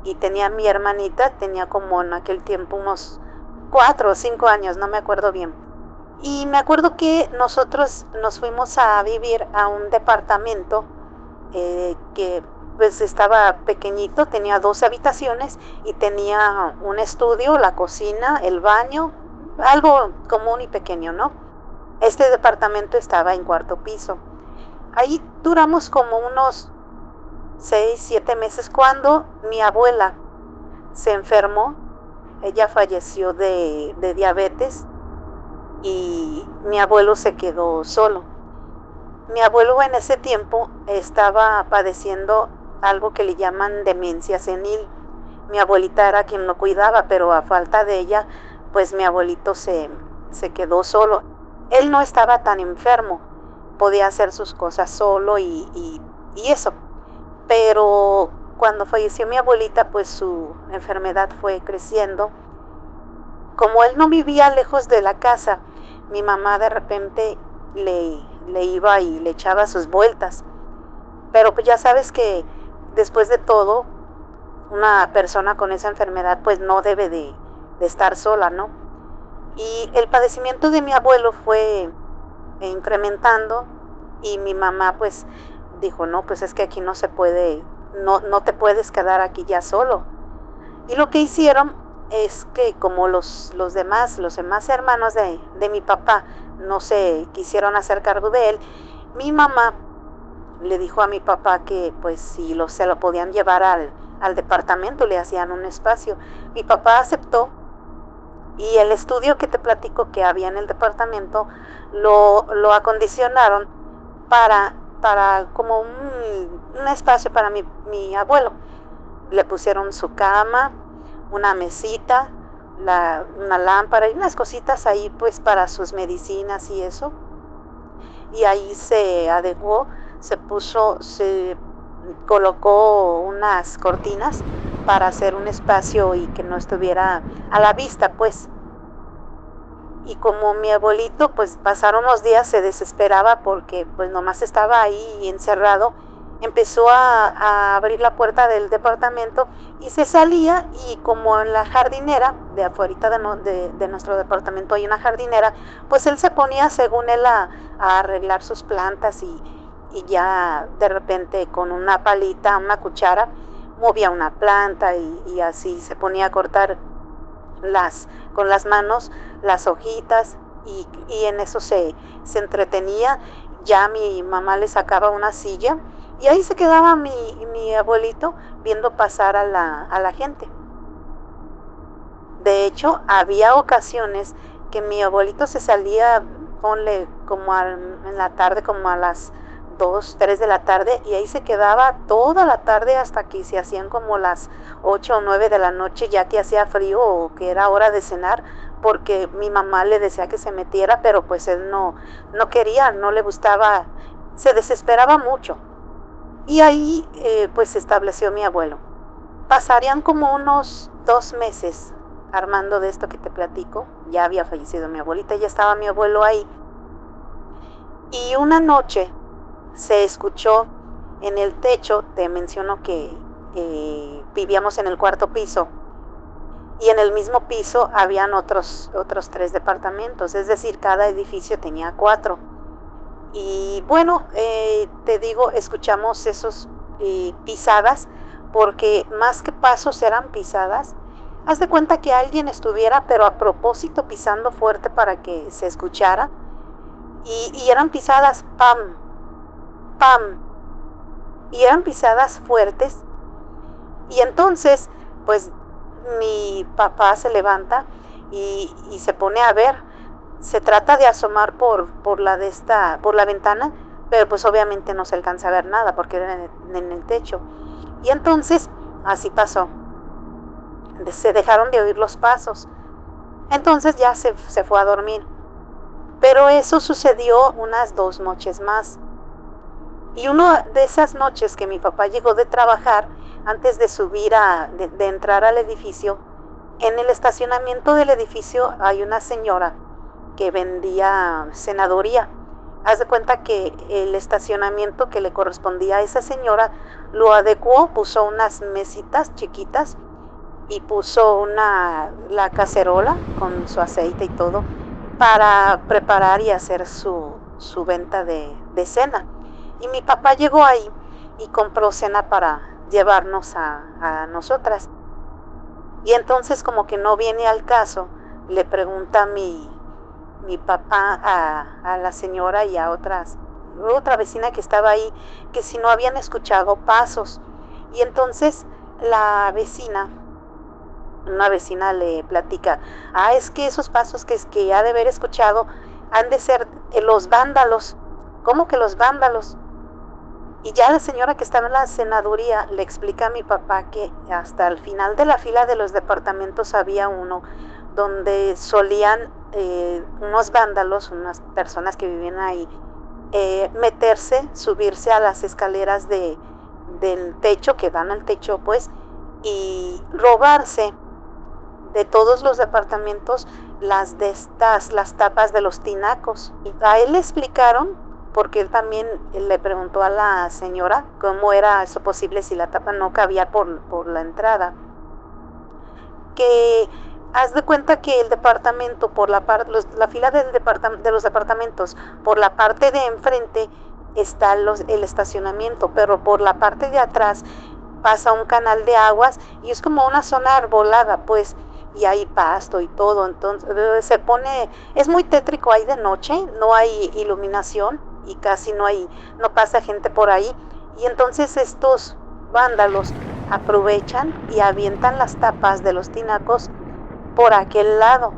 y tenía mi hermanita, tenía como en aquel tiempo unos 4 o 5 años, no me acuerdo bien. Y me acuerdo que nosotros nos fuimos a vivir a un departamento que pues estaba pequeñito, tenía 12 habitaciones y tenía un estudio, la cocina, el baño, algo común y pequeño, ¿no? Este departamento estaba en 4º piso. Ahí duramos como unos 6, 7 meses cuando mi abuela se enfermó. Ella falleció de diabetes y mi abuelo se quedó solo. Mi abuelo en ese tiempo estaba padeciendo algo que le llaman demencia senil. Mi abuelita era quien lo cuidaba, pero a falta de ella, pues mi abuelito se quedó solo. Él no estaba tan enfermo, podía hacer sus cosas solo y eso. Pero cuando falleció mi abuelita, pues su enfermedad fue creciendo. Como él no vivía lejos de la casa, mi mamá de repente le iba y le echaba sus vueltas. Pero pues ya sabes que después de todo, una persona con esa enfermedad pues no debe de estar sola, ¿no? Y el padecimiento de mi abuelo fue incrementando y mi mamá pues dijo, no, pues es que aquí no se puede, no te puedes quedar aquí ya solo. Y lo que hicieron es que como los demás hermanos de mi papá no se quisieron hacer cargo de él, mi mamá le dijo a mi papá que pues si se lo podían llevar al departamento, le hacían un espacio. Mi papá aceptó y el estudio que te platico que había en el departamento lo acondicionaron para como un espacio para mi abuelo. Le pusieron su cama, una mesita, una lámpara y unas cositas ahí pues para sus medicinas y eso. Y ahí se adecuó, se colocó unas cortinas para hacer un espacio y que no estuviera a la vista pues. Y como mi abuelito pues pasaron los días, se desesperaba porque pues nomás estaba ahí encerrado, empezó a abrir la puerta del departamento y se salía, y como en la jardinera de afuera de nuestro departamento hay una jardinera, pues él se ponía según él a arreglar sus plantas y ya de repente con una palita, una cuchara, movía una planta y así se ponía a cortar con las manos las hojitas y en eso se entretenía. Ya mi mamá le sacaba una silla y ahí se quedaba mi abuelito viendo pasar a la gente. De hecho, había ocasiones que mi abuelito se salía, ponle como en la tarde, como a las 2, 3 de la tarde, y ahí se quedaba toda la tarde hasta que se hacían como las 8 o 9 de la noche, ya que hacía frío o que era hora de cenar, porque mi mamá le decía que se metiera, pero pues él no quería, no le gustaba, se desesperaba mucho. Y ahí pues se estableció mi abuelo. Pasarían como unos 2 meses, Armando, de esto que te platico. Ya había fallecido mi abuelita, ya estaba mi abuelo ahí. Y una noche se escuchó en el techo, te menciono que vivíamos en el 4º piso, y en el mismo piso habían otros 3 departamentos, es decir, cada edificio tenía 4. Y bueno, te digo, escuchamos esos pisadas, porque más que pasos eran pisadas. Haz de cuenta que alguien estuviera, pero a propósito, pisando fuerte para que se escuchara, y eran pisadas pam, pam, y eran pisadas fuertes. Y entonces pues mi papá se levanta y se pone a ver, se trata de asomar por la ventana, pero pues obviamente no se alcanza a ver nada porque era en el techo. Y entonces así pasó, se dejaron de oír los pasos, entonces ya se fue a dormir. Pero eso sucedió unas 2 noches más. Y una de esas noches que mi papá llegó de trabajar, antes de subir de entrar al edificio, en el estacionamiento del edificio hay una señora que vendía cenaduría. Haz de cuenta que el estacionamiento que le correspondía a esa señora lo adecuó, puso unas mesitas chiquitas y puso la cacerola con su aceite y todo para preparar y hacer su venta de cena. Y mi papá llegó ahí y compró cena para llevarnos a nosotras. Y entonces, como que no viene al caso, le pregunta mi papá a la señora y a otra vecina que estaba ahí, que si no habían escuchado pasos. Y entonces una vecina le platica, es que esos pasos que ha de haber escuchado han de ser los vándalos. ¿Cómo que los vándalos? Y ya la señora que estaba en la cenaduría le explica a mi papá que hasta el final de la fila de los departamentos había uno donde solían unos vándalos, unas personas que vivían ahí, meterse, subirse a las escaleras del techo, que dan al techo pues, y robarse de todos los departamentos las tapas de los tinacos. Y a él le explicaron, porque él también le preguntó a la señora cómo era eso posible si la tapa no cabía por la entrada, que haz de cuenta que el departamento, por la fila de los departamentos, por la parte de enfrente está el estacionamiento, pero por la parte de atrás pasa un canal de aguas y es como una zona arbolada pues, y hay pasto y todo. Entonces es muy tétrico ahí de noche, no hay iluminación y casi no pasa gente por ahí, y entonces estos vándalos aprovechan y avientan las tapas de los tinacos por aquel lado,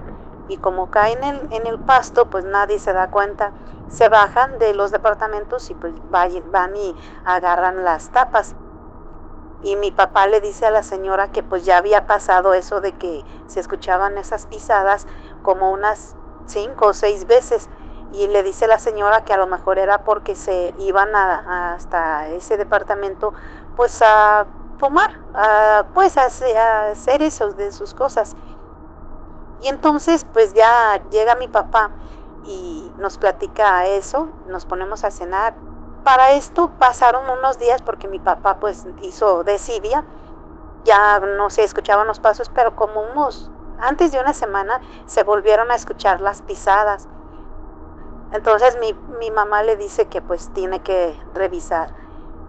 y como caen en el pasto, pues nadie se da cuenta, se bajan de los departamentos y pues van y agarran las tapas. Y mi papá le dice a la señora que pues ya había pasado eso de que se escuchaban esas pisadas como unas 5 o 6 veces, y le dice la señora que a lo mejor era porque se iban hasta ese departamento pues a fumar, pues a hacer eso de sus cosas. Y entonces pues ya llega mi papá y nos platica eso, nos ponemos a cenar. Para esto pasaron unos días porque mi papá pues hizo desidia, ya no se escuchaban los pasos, pero como antes de una semana se volvieron a escuchar las pisadas. Entonces mi mamá le dice que pues tiene que revisar.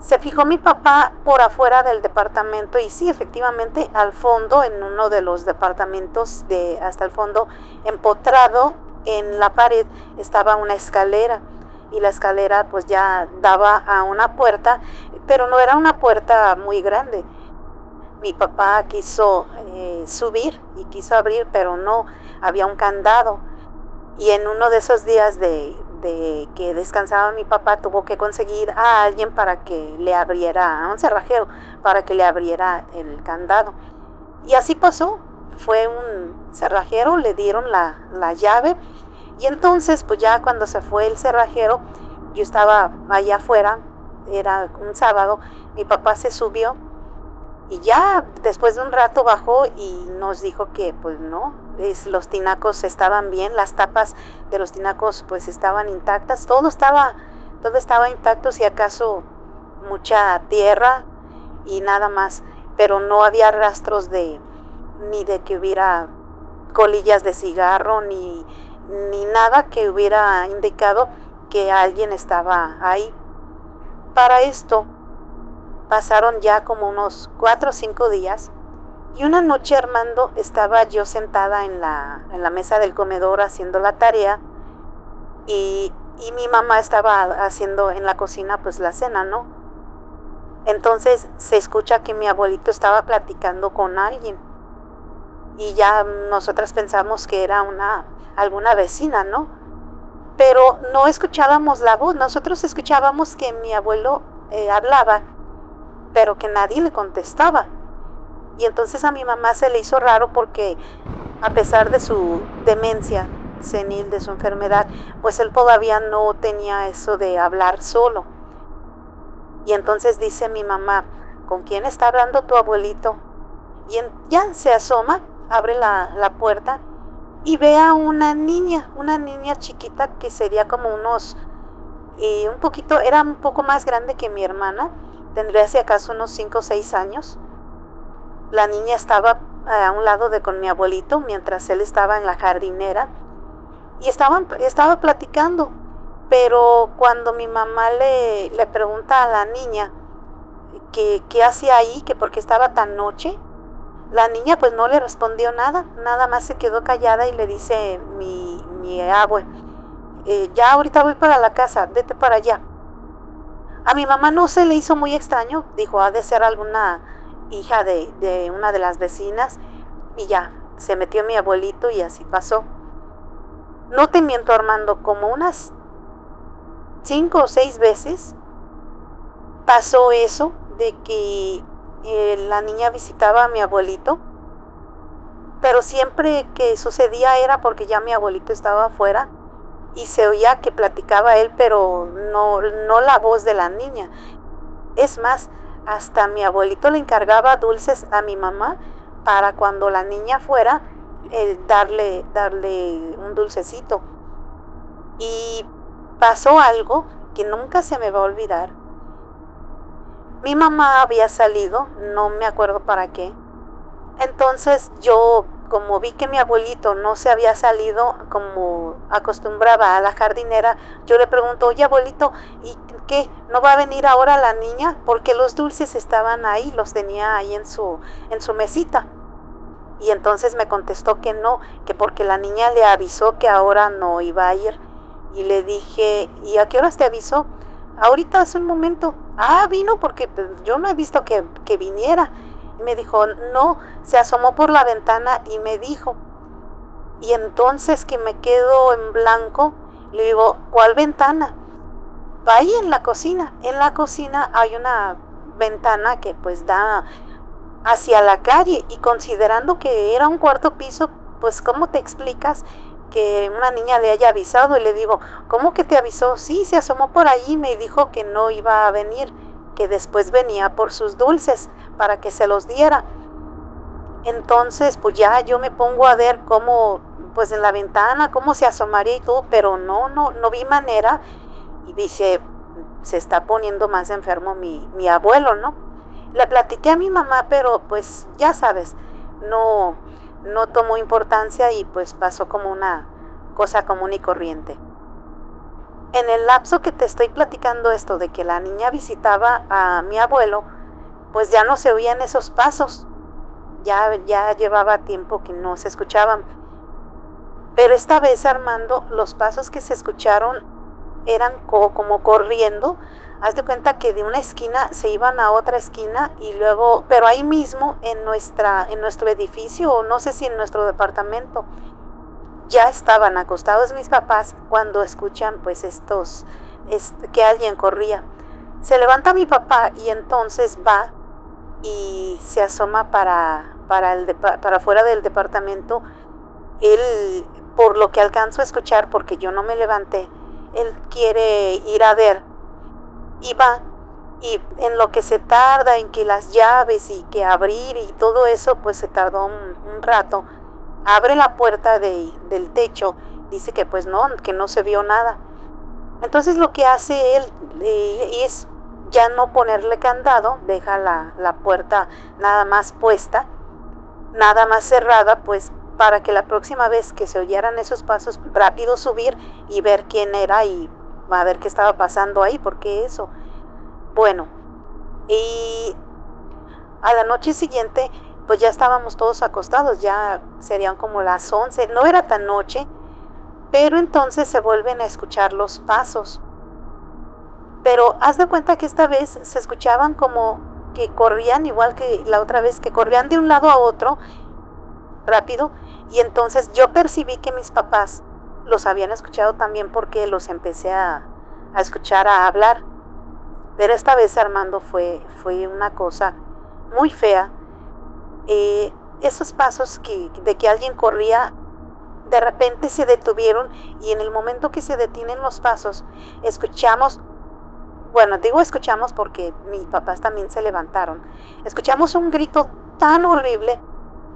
Se fijó mi papá por afuera del departamento y sí, efectivamente, al fondo, en uno de los departamentos hasta el fondo, empotrado en la pared, estaba una escalera. Y la escalera pues ya daba a una puerta, pero no era una puerta muy grande. Mi papá quiso subir y quiso abrir, pero no, había un candado. Y en uno de esos días de que descansaba mi papá, tuvo que conseguir a alguien para que le abriera, a un cerrajero, para que le abriera el candado. Y así pasó, fue un cerrajero, le dieron la llave. Y entonces, pues ya cuando se fue el cerrajero, yo estaba allá afuera, era un sábado, mi papá se subió y ya después de un rato bajó y nos dijo que pues no, los tinacos estaban bien, las tapas de los tinacos pues estaban intactas, todo estaba intacto, si acaso mucha tierra y nada más, pero no había rastros ni de que hubiera colillas de cigarro, ni nada que hubiera indicado que alguien estaba ahí. Para esto pasaron ya como unos 4 o 5 días y una noche, Armando, estaba yo sentada en la mesa del comedor haciendo la tarea y mi mamá estaba haciendo en la cocina pues la cena, ¿no? Entonces se escucha que mi abuelito estaba platicando con alguien y ya nosotras pensamos que era alguna vecina, ¿no? Pero no escuchábamos la voz, nosotros escuchábamos que mi abuelo hablaba, pero que nadie le contestaba. Y entonces a mi mamá se le hizo raro porque a pesar de su demencia senil, de su enfermedad, pues él todavía no tenía eso de hablar solo. Y entonces dice mi mamá, ¿con quién está hablando tu abuelito? Y ya se asoma, abre la puerta y ve a una niña chiquita que sería como era un poco más grande que mi hermana, tendría si acaso unos 5 o 6 años. La niña estaba a un lado con mi abuelito mientras él estaba en la jardinera y estaba platicando, pero cuando mi mamá le pregunta a la niña qué hacía ahí, que por qué estaba tan noche, la niña pues no le respondió nada más se quedó callada y le dice mi abue, ya ahorita voy para la casa, vete para allá. A mi mamá no se le hizo muy extraño, dijo, ha de ser alguna hija de una de las vecinas, y ya, se metió mi abuelito y así pasó. No te miento, Armando, como unas 5 o 6 veces pasó eso de que la niña visitaba a mi abuelito, pero siempre que sucedía era porque ya mi abuelito estaba afuera y se oía que platicaba él, pero no la voz de la niña. Es más, hasta mi abuelito le encargaba dulces a mi mamá para cuando la niña fuera, darle un dulcecito. Y pasó algo que nunca se me va a olvidar. Mi mamá había salido, no me acuerdo para qué. Entonces yo, como vi que mi abuelito no se había salido como acostumbraba a la jardinera, yo le pregunto, oye abuelito, ¿y qué? ¿No va a venir ahora la niña? Porque los dulces estaban ahí, los tenía ahí en su mesita. Y entonces me contestó que no, que porque la niña le avisó que ahora no iba a ir. Y le dije, ¿y a qué horas te avisó? Ahorita, hace un momento. Ah, vino porque yo no he visto que viniera. Y me dijo, no, se asomó por la ventana y me dijo. Y entonces que me quedo en blanco, le digo, ¿cuál ventana? Ahí en la cocina. En la cocina hay una ventana que pues da hacia la calle, y considerando que era un cuarto piso, pues ¿cómo te explicas que una niña le haya avisado? Y le digo, ¿cómo que te avisó? Sí, se asomó por ahí y me dijo que no iba a venir, que después venía por sus dulces para que se los diera. Entonces pues ya yo me pongo a ver cómo, pues en la ventana, cómo se asomaría y todo, pero no vi manera. Y dije, se está poniendo más enfermo mi abuelo, ¿no? Le platiqué a mi mamá, pero pues ya sabes, no tomó importancia y pues pasó como una cosa común y corriente. En el lapso que te estoy platicando esto de que la niña visitaba a mi abuelo, pues ya no se oían esos pasos, ya llevaba tiempo que no se escuchaban. Pero esta vez, Armando, los pasos que se escucharon eran como corriendo. Haz de cuenta que de una esquina se iban a otra esquina y luego, pero ahí mismo en nuestro edificio, o no sé si en nuestro departamento, ya estaban acostados mis papás cuando escuchan pues que alguien corría. Se levanta mi papá y entonces va y se asoma para fuera del departamento. Él, por lo que alcanzo a escuchar, porque yo no me levanté, él quiere ir a ver y va, y en lo que se tarda en que las llaves y que abrir y todo eso, pues se tardó un rato. Abre la puerta del techo, dice que pues no, que no se vio nada. Entonces lo que hace él es ya no ponerle candado, deja la puerta nada más puesta, nada más cerrada, pues para que la próxima vez que se oyeran esos pasos, rápido subir y ver quién era y a ver qué estaba pasando ahí, porque eso. Bueno, y a la noche siguiente pues ya estábamos todos acostados, ya serían como las 11, no era tan noche, pero entonces se vuelven a escuchar los pasos. Pero haz de cuenta que esta vez se escuchaban como que corrían, igual que la otra vez, que corrían de un lado a otro, rápido, y entonces yo percibí que mis papás los habían escuchado también porque los empecé a escuchar a hablar. Pero esta vez, Armando, fue una cosa muy fea. Esos pasos de que alguien corría, de repente se detuvieron, y en el momento que se detienen los pasos, escuchamos, bueno, digo escuchamos porque mis papás también se levantaron, escuchamos un grito tan horrible,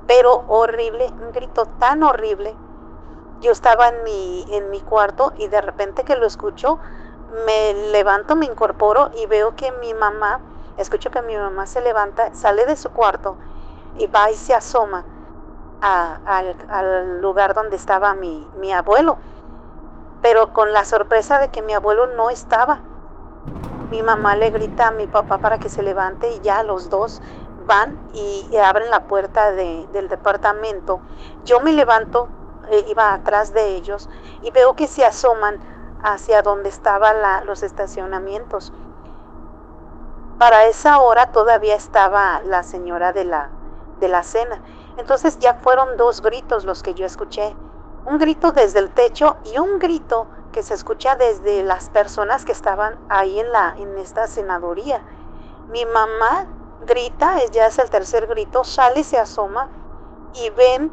pero horrible, un grito tan horrible. Yo estaba en mi cuarto y de repente que lo escucho, me levanto, me incorporo y veo que escucho que mi mamá se levanta, sale de su cuarto y va y se asoma al lugar donde estaba mi abuelo, pero con la sorpresa de que mi abuelo no estaba. Mi mamá le grita a mi papá para que se levante y ya los dos van y abren la puerta del departamento. Yo me levanto, iba atrás de ellos y veo que se asoman hacia donde estaban los estacionamientos. Para esa hora todavía estaba la señora de la cena. Entonces ya fueron 2 gritos los que yo escuché. Un grito desde el techo y un grito que se escucha desde las personas que estaban ahí en esta cenaduría. Mi mamá grita, ya es el tercer grito, sale, se asoma y ven,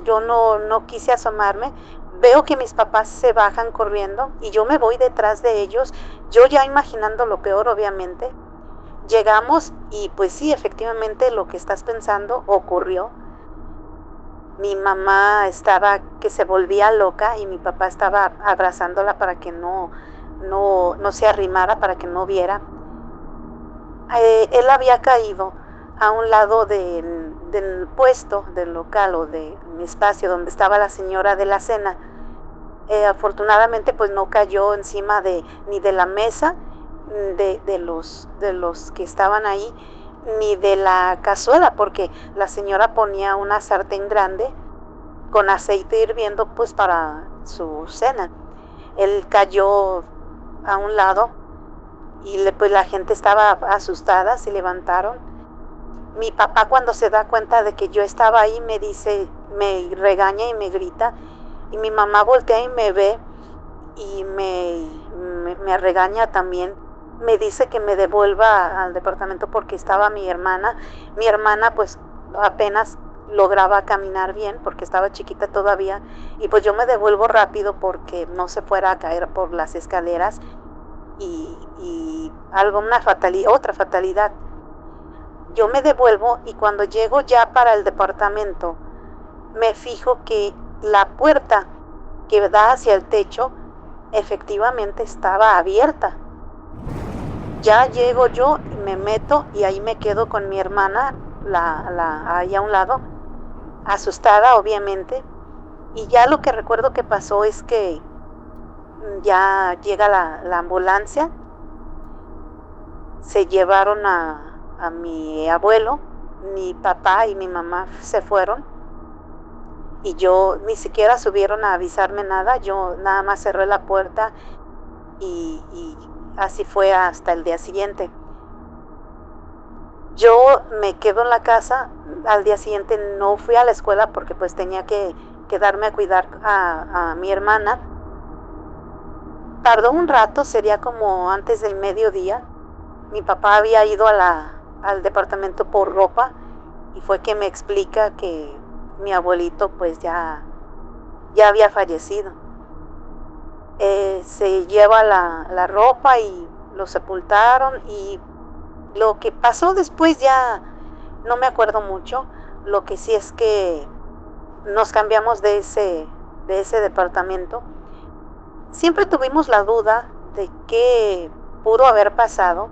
yo no quise asomarme, veo que mis papás se bajan corriendo y yo me voy detrás de ellos, yo ya imaginando lo peor, obviamente. Llegamos y pues sí, efectivamente lo que estás pensando ocurrió. Mi mamá estaba que se volvía loca y mi papá estaba abrazándola para que no se arrimara, para que no viera. Él había caído a un lado del puesto, del local o de mi espacio donde estaba la señora de la cena. Afortunadamente pues no cayó encima ni de la mesa, de los que estaban ahí, ni de la cazuela, porque la señora ponía una sartén grande con aceite hirviendo pues para su cena. Él cayó a un lado y pues la gente estaba asustada, se levantaron. Mi papá, cuando se da cuenta de que yo estaba ahí, me regaña y me grita, y mi mamá voltea y me ve y me regaña también. Me dice que me devuelva al departamento porque estaba mi hermana. Mi hermana pues apenas lograba caminar bien porque estaba chiquita todavía, y pues yo me devuelvo rápido porque no se fuera a caer por las escaleras y otra fatalidad. Yo me devuelvo y cuando llego ya para el departamento me fijo que la puerta que da hacia el techo efectivamente estaba abierta. Ya llego yo, me meto y ahí me quedo con mi hermana, ahí a un lado, asustada obviamente. Y ya lo que recuerdo que pasó es que ya llega la ambulancia, se llevaron a mi abuelo, mi papá y mi mamá se fueron y yo ni siquiera subieron a avisarme nada, yo nada más cerré la puerta y así fue hasta el día siguiente. Yo me quedo en la casa, al día siguiente no fui a la escuela porque pues tenía que quedarme a cuidar a mi hermana. Tardó un rato, sería como antes del mediodía. Mi papá había ido al departamento por ropa y fue que me explica que mi abuelito pues ya había fallecido. Se lleva la ropa y lo sepultaron y lo que pasó después ya no me acuerdo mucho. Lo que sí es que nos cambiamos de ese departamento. Siempre tuvimos la duda de qué pudo haber pasado,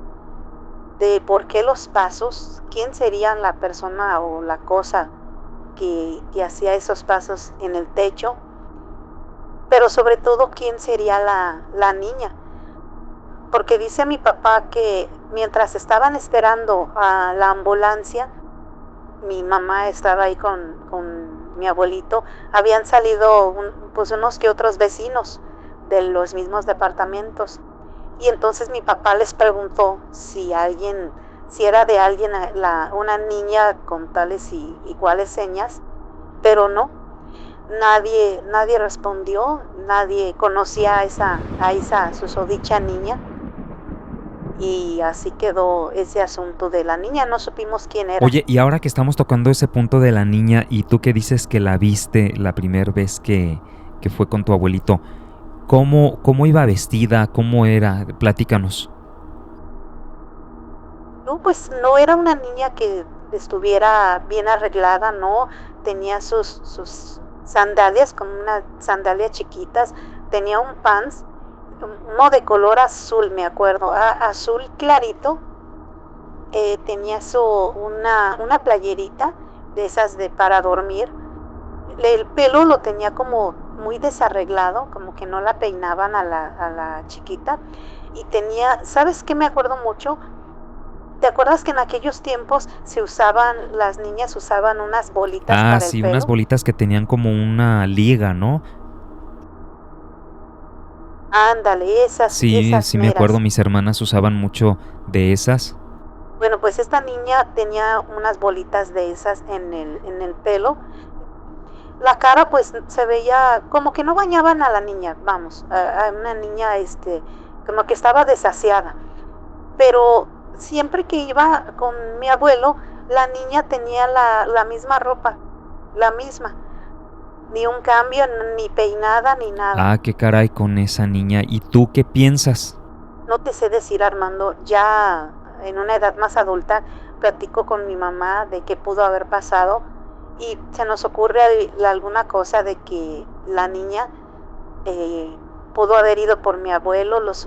de por qué los pasos, quién sería la persona o la cosa que hacía esos pasos en el techo, pero sobre todo quién sería la niña. Porque dice mi papá que mientras estaban esperando a la ambulancia, mi mamá estaba ahí con mi abuelito, habían salido pues unos que otros vecinos de los mismos departamentos. Y entonces mi papá les preguntó si era de alguien una niña con tales y iguales señas, pero no, nadie respondió, nadie conocía a esa susodicha niña. Y así quedó ese asunto de la niña, no supimos quién era. Oye, y ahora que estamos tocando ese punto de la niña y tú que dices que la viste la primera vez que fue con tu abuelito, ¿cómo iba vestida? ¿Cómo era? Platícanos. No, pues no era una niña que estuviera bien arreglada, no, tenía sus sandalias, como unas sandalias chiquitas, tenía un pants, uno de color azul, me acuerdo, azul clarito, tenía una playerita de esas para dormir, el pelo lo tenía como muy desarreglado, como que no la peinaban a la chiquita, y tenía, ¿sabes qué me acuerdo mucho? ¿Te acuerdas que en aquellos tiempos las niñas usaban unas bolitas para el pelo? Ah, sí, unas bolitas que tenían como una liga, ¿no? Ándale, esas. Sí, esas sí me acuerdo, mis hermanas usaban mucho de esas. Bueno, pues esta niña tenía unas bolitas de esas en el pelo. La cara pues se veía como que no bañaban a la niña, vamos, a una niña como que estaba desasiada. Pero siempre que iba con mi abuelo, la niña tenía la misma ropa, la misma. Ni un cambio, ni peinada, ni nada. Ah, qué caray con esa niña. ¿Y tú qué piensas? No te sé decir, Armando, ya en una edad más adulta platico con mi mamá de qué pudo haber pasado y se nos ocurre alguna cosa de que la niña pudo haber ido por mi abuelo, los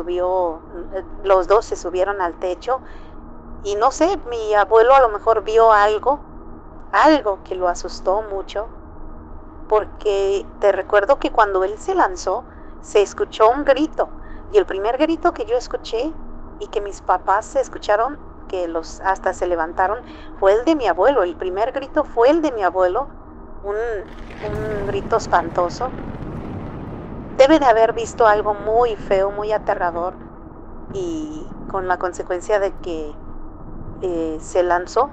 dos se subieron al techo y no sé, mi abuelo a lo mejor vio algo que lo asustó mucho. Porque te recuerdo que cuando él se lanzó, se escuchó un grito. Y el primer grito que yo escuché y que mis papás se escucharon, que hasta se levantaron, fue el de mi abuelo. El primer grito fue el de mi abuelo, un grito espantoso. Debe de haber visto algo muy feo, muy aterrador, y con la consecuencia de que se lanzó.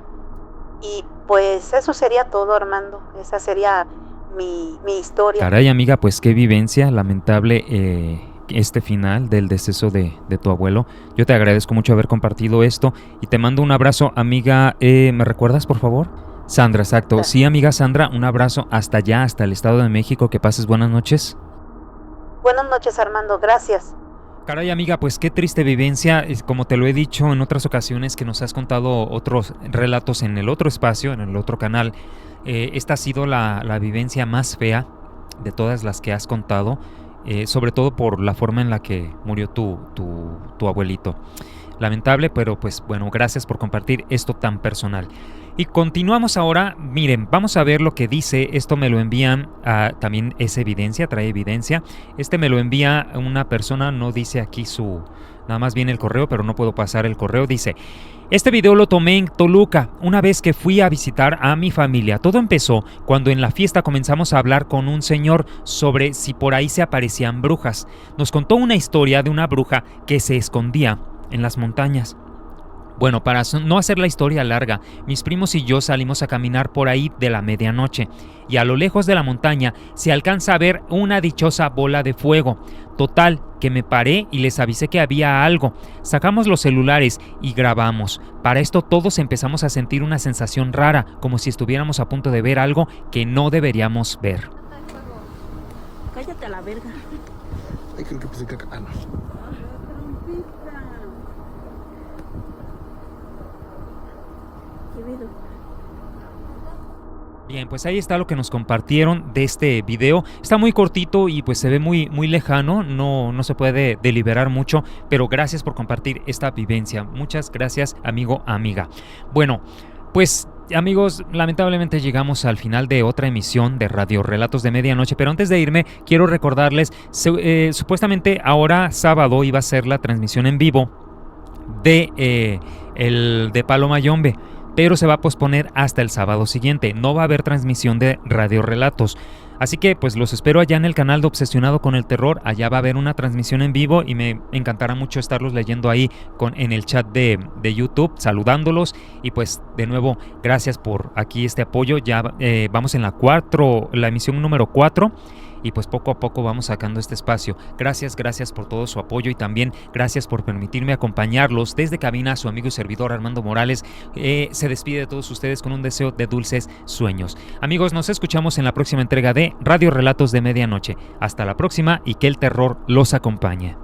Y pues eso sería todo, Armando. Esa sería mi historia. Caray, amiga, pues qué vivencia lamentable este final del deceso de tu abuelo. Yo te agradezco mucho haber compartido esto y te mando un abrazo, amiga. ¿Me recuerdas, por favor? Sandra, exacto. Sí, amiga Sandra, un abrazo hasta allá, hasta el Estado de México. Que pases buenas noches. Buenas noches, Armando. Gracias. Caray, amiga, pues qué triste vivencia. Como te lo he dicho en otras ocasiones que nos has contado otros relatos en el otro espacio, en el otro canal, esta ha sido la vivencia más fea de todas las que has contado, sobre todo por la forma en la que murió tu abuelito. Lamentable, pero pues bueno, gracias por compartir esto tan personal. Y continuamos ahora. Miren, vamos a ver lo que dice. Esto me lo envían, también es evidencia, trae evidencia. Me lo envía una persona, no dice aquí nada más viene el correo, pero no puedo pasar el correo. Dice: este video lo tomé en Toluca, una vez que fui a visitar a mi familia. Todo empezó cuando en la fiesta comenzamos a hablar con un señor sobre si por ahí se aparecían brujas. Nos contó una historia de una bruja que se escondía en las montañas. Bueno, para no hacer la historia larga, mis primos y yo salimos a caminar por ahí de la medianoche y a lo lejos de la montaña se alcanza a ver una dichosa bola de fuego. Total, que me paré y les avisé que había algo. Sacamos los celulares y grabamos. Para esto todos empezamos a sentir una sensación rara, como si estuviéramos a punto de ver algo que no deberíamos ver. Cállate a la verga. Ay, creo que puse caca. Ah, no. Bien, pues ahí está lo que nos compartieron de este video. Está muy cortito y pues se ve muy, muy lejano, no se puede deliberar mucho, pero gracias por compartir esta vivencia. Muchas gracias, amigo, amiga. Bueno, pues amigos, lamentablemente llegamos al final de otra emisión de Radio Relatos de Medianoche, pero antes de irme quiero recordarles, supuestamente ahora sábado iba a ser la transmisión en vivo de Palo Mayombe, pero se va a posponer hasta el sábado siguiente. No va a haber transmisión de Radio Relatos. Así que pues los espero allá en el canal de Obsesionado con el Terror. Allá va a haber una transmisión en vivo y me encantará mucho estarlos leyendo ahí en el chat de YouTube, saludándolos. Y pues de nuevo, gracias por aquí este apoyo. Ya vamos en la emisión número 4. Y pues poco a poco vamos sacando este espacio. Gracias por todo su apoyo y también gracias por permitirme acompañarlos desde cabina. Su amigo y servidor Armando Morales se despide de todos ustedes con un deseo de dulces sueños. Amigos, nos escuchamos en la próxima entrega de Radio Relatos de Medianoche. Hasta la próxima y que el terror los acompañe.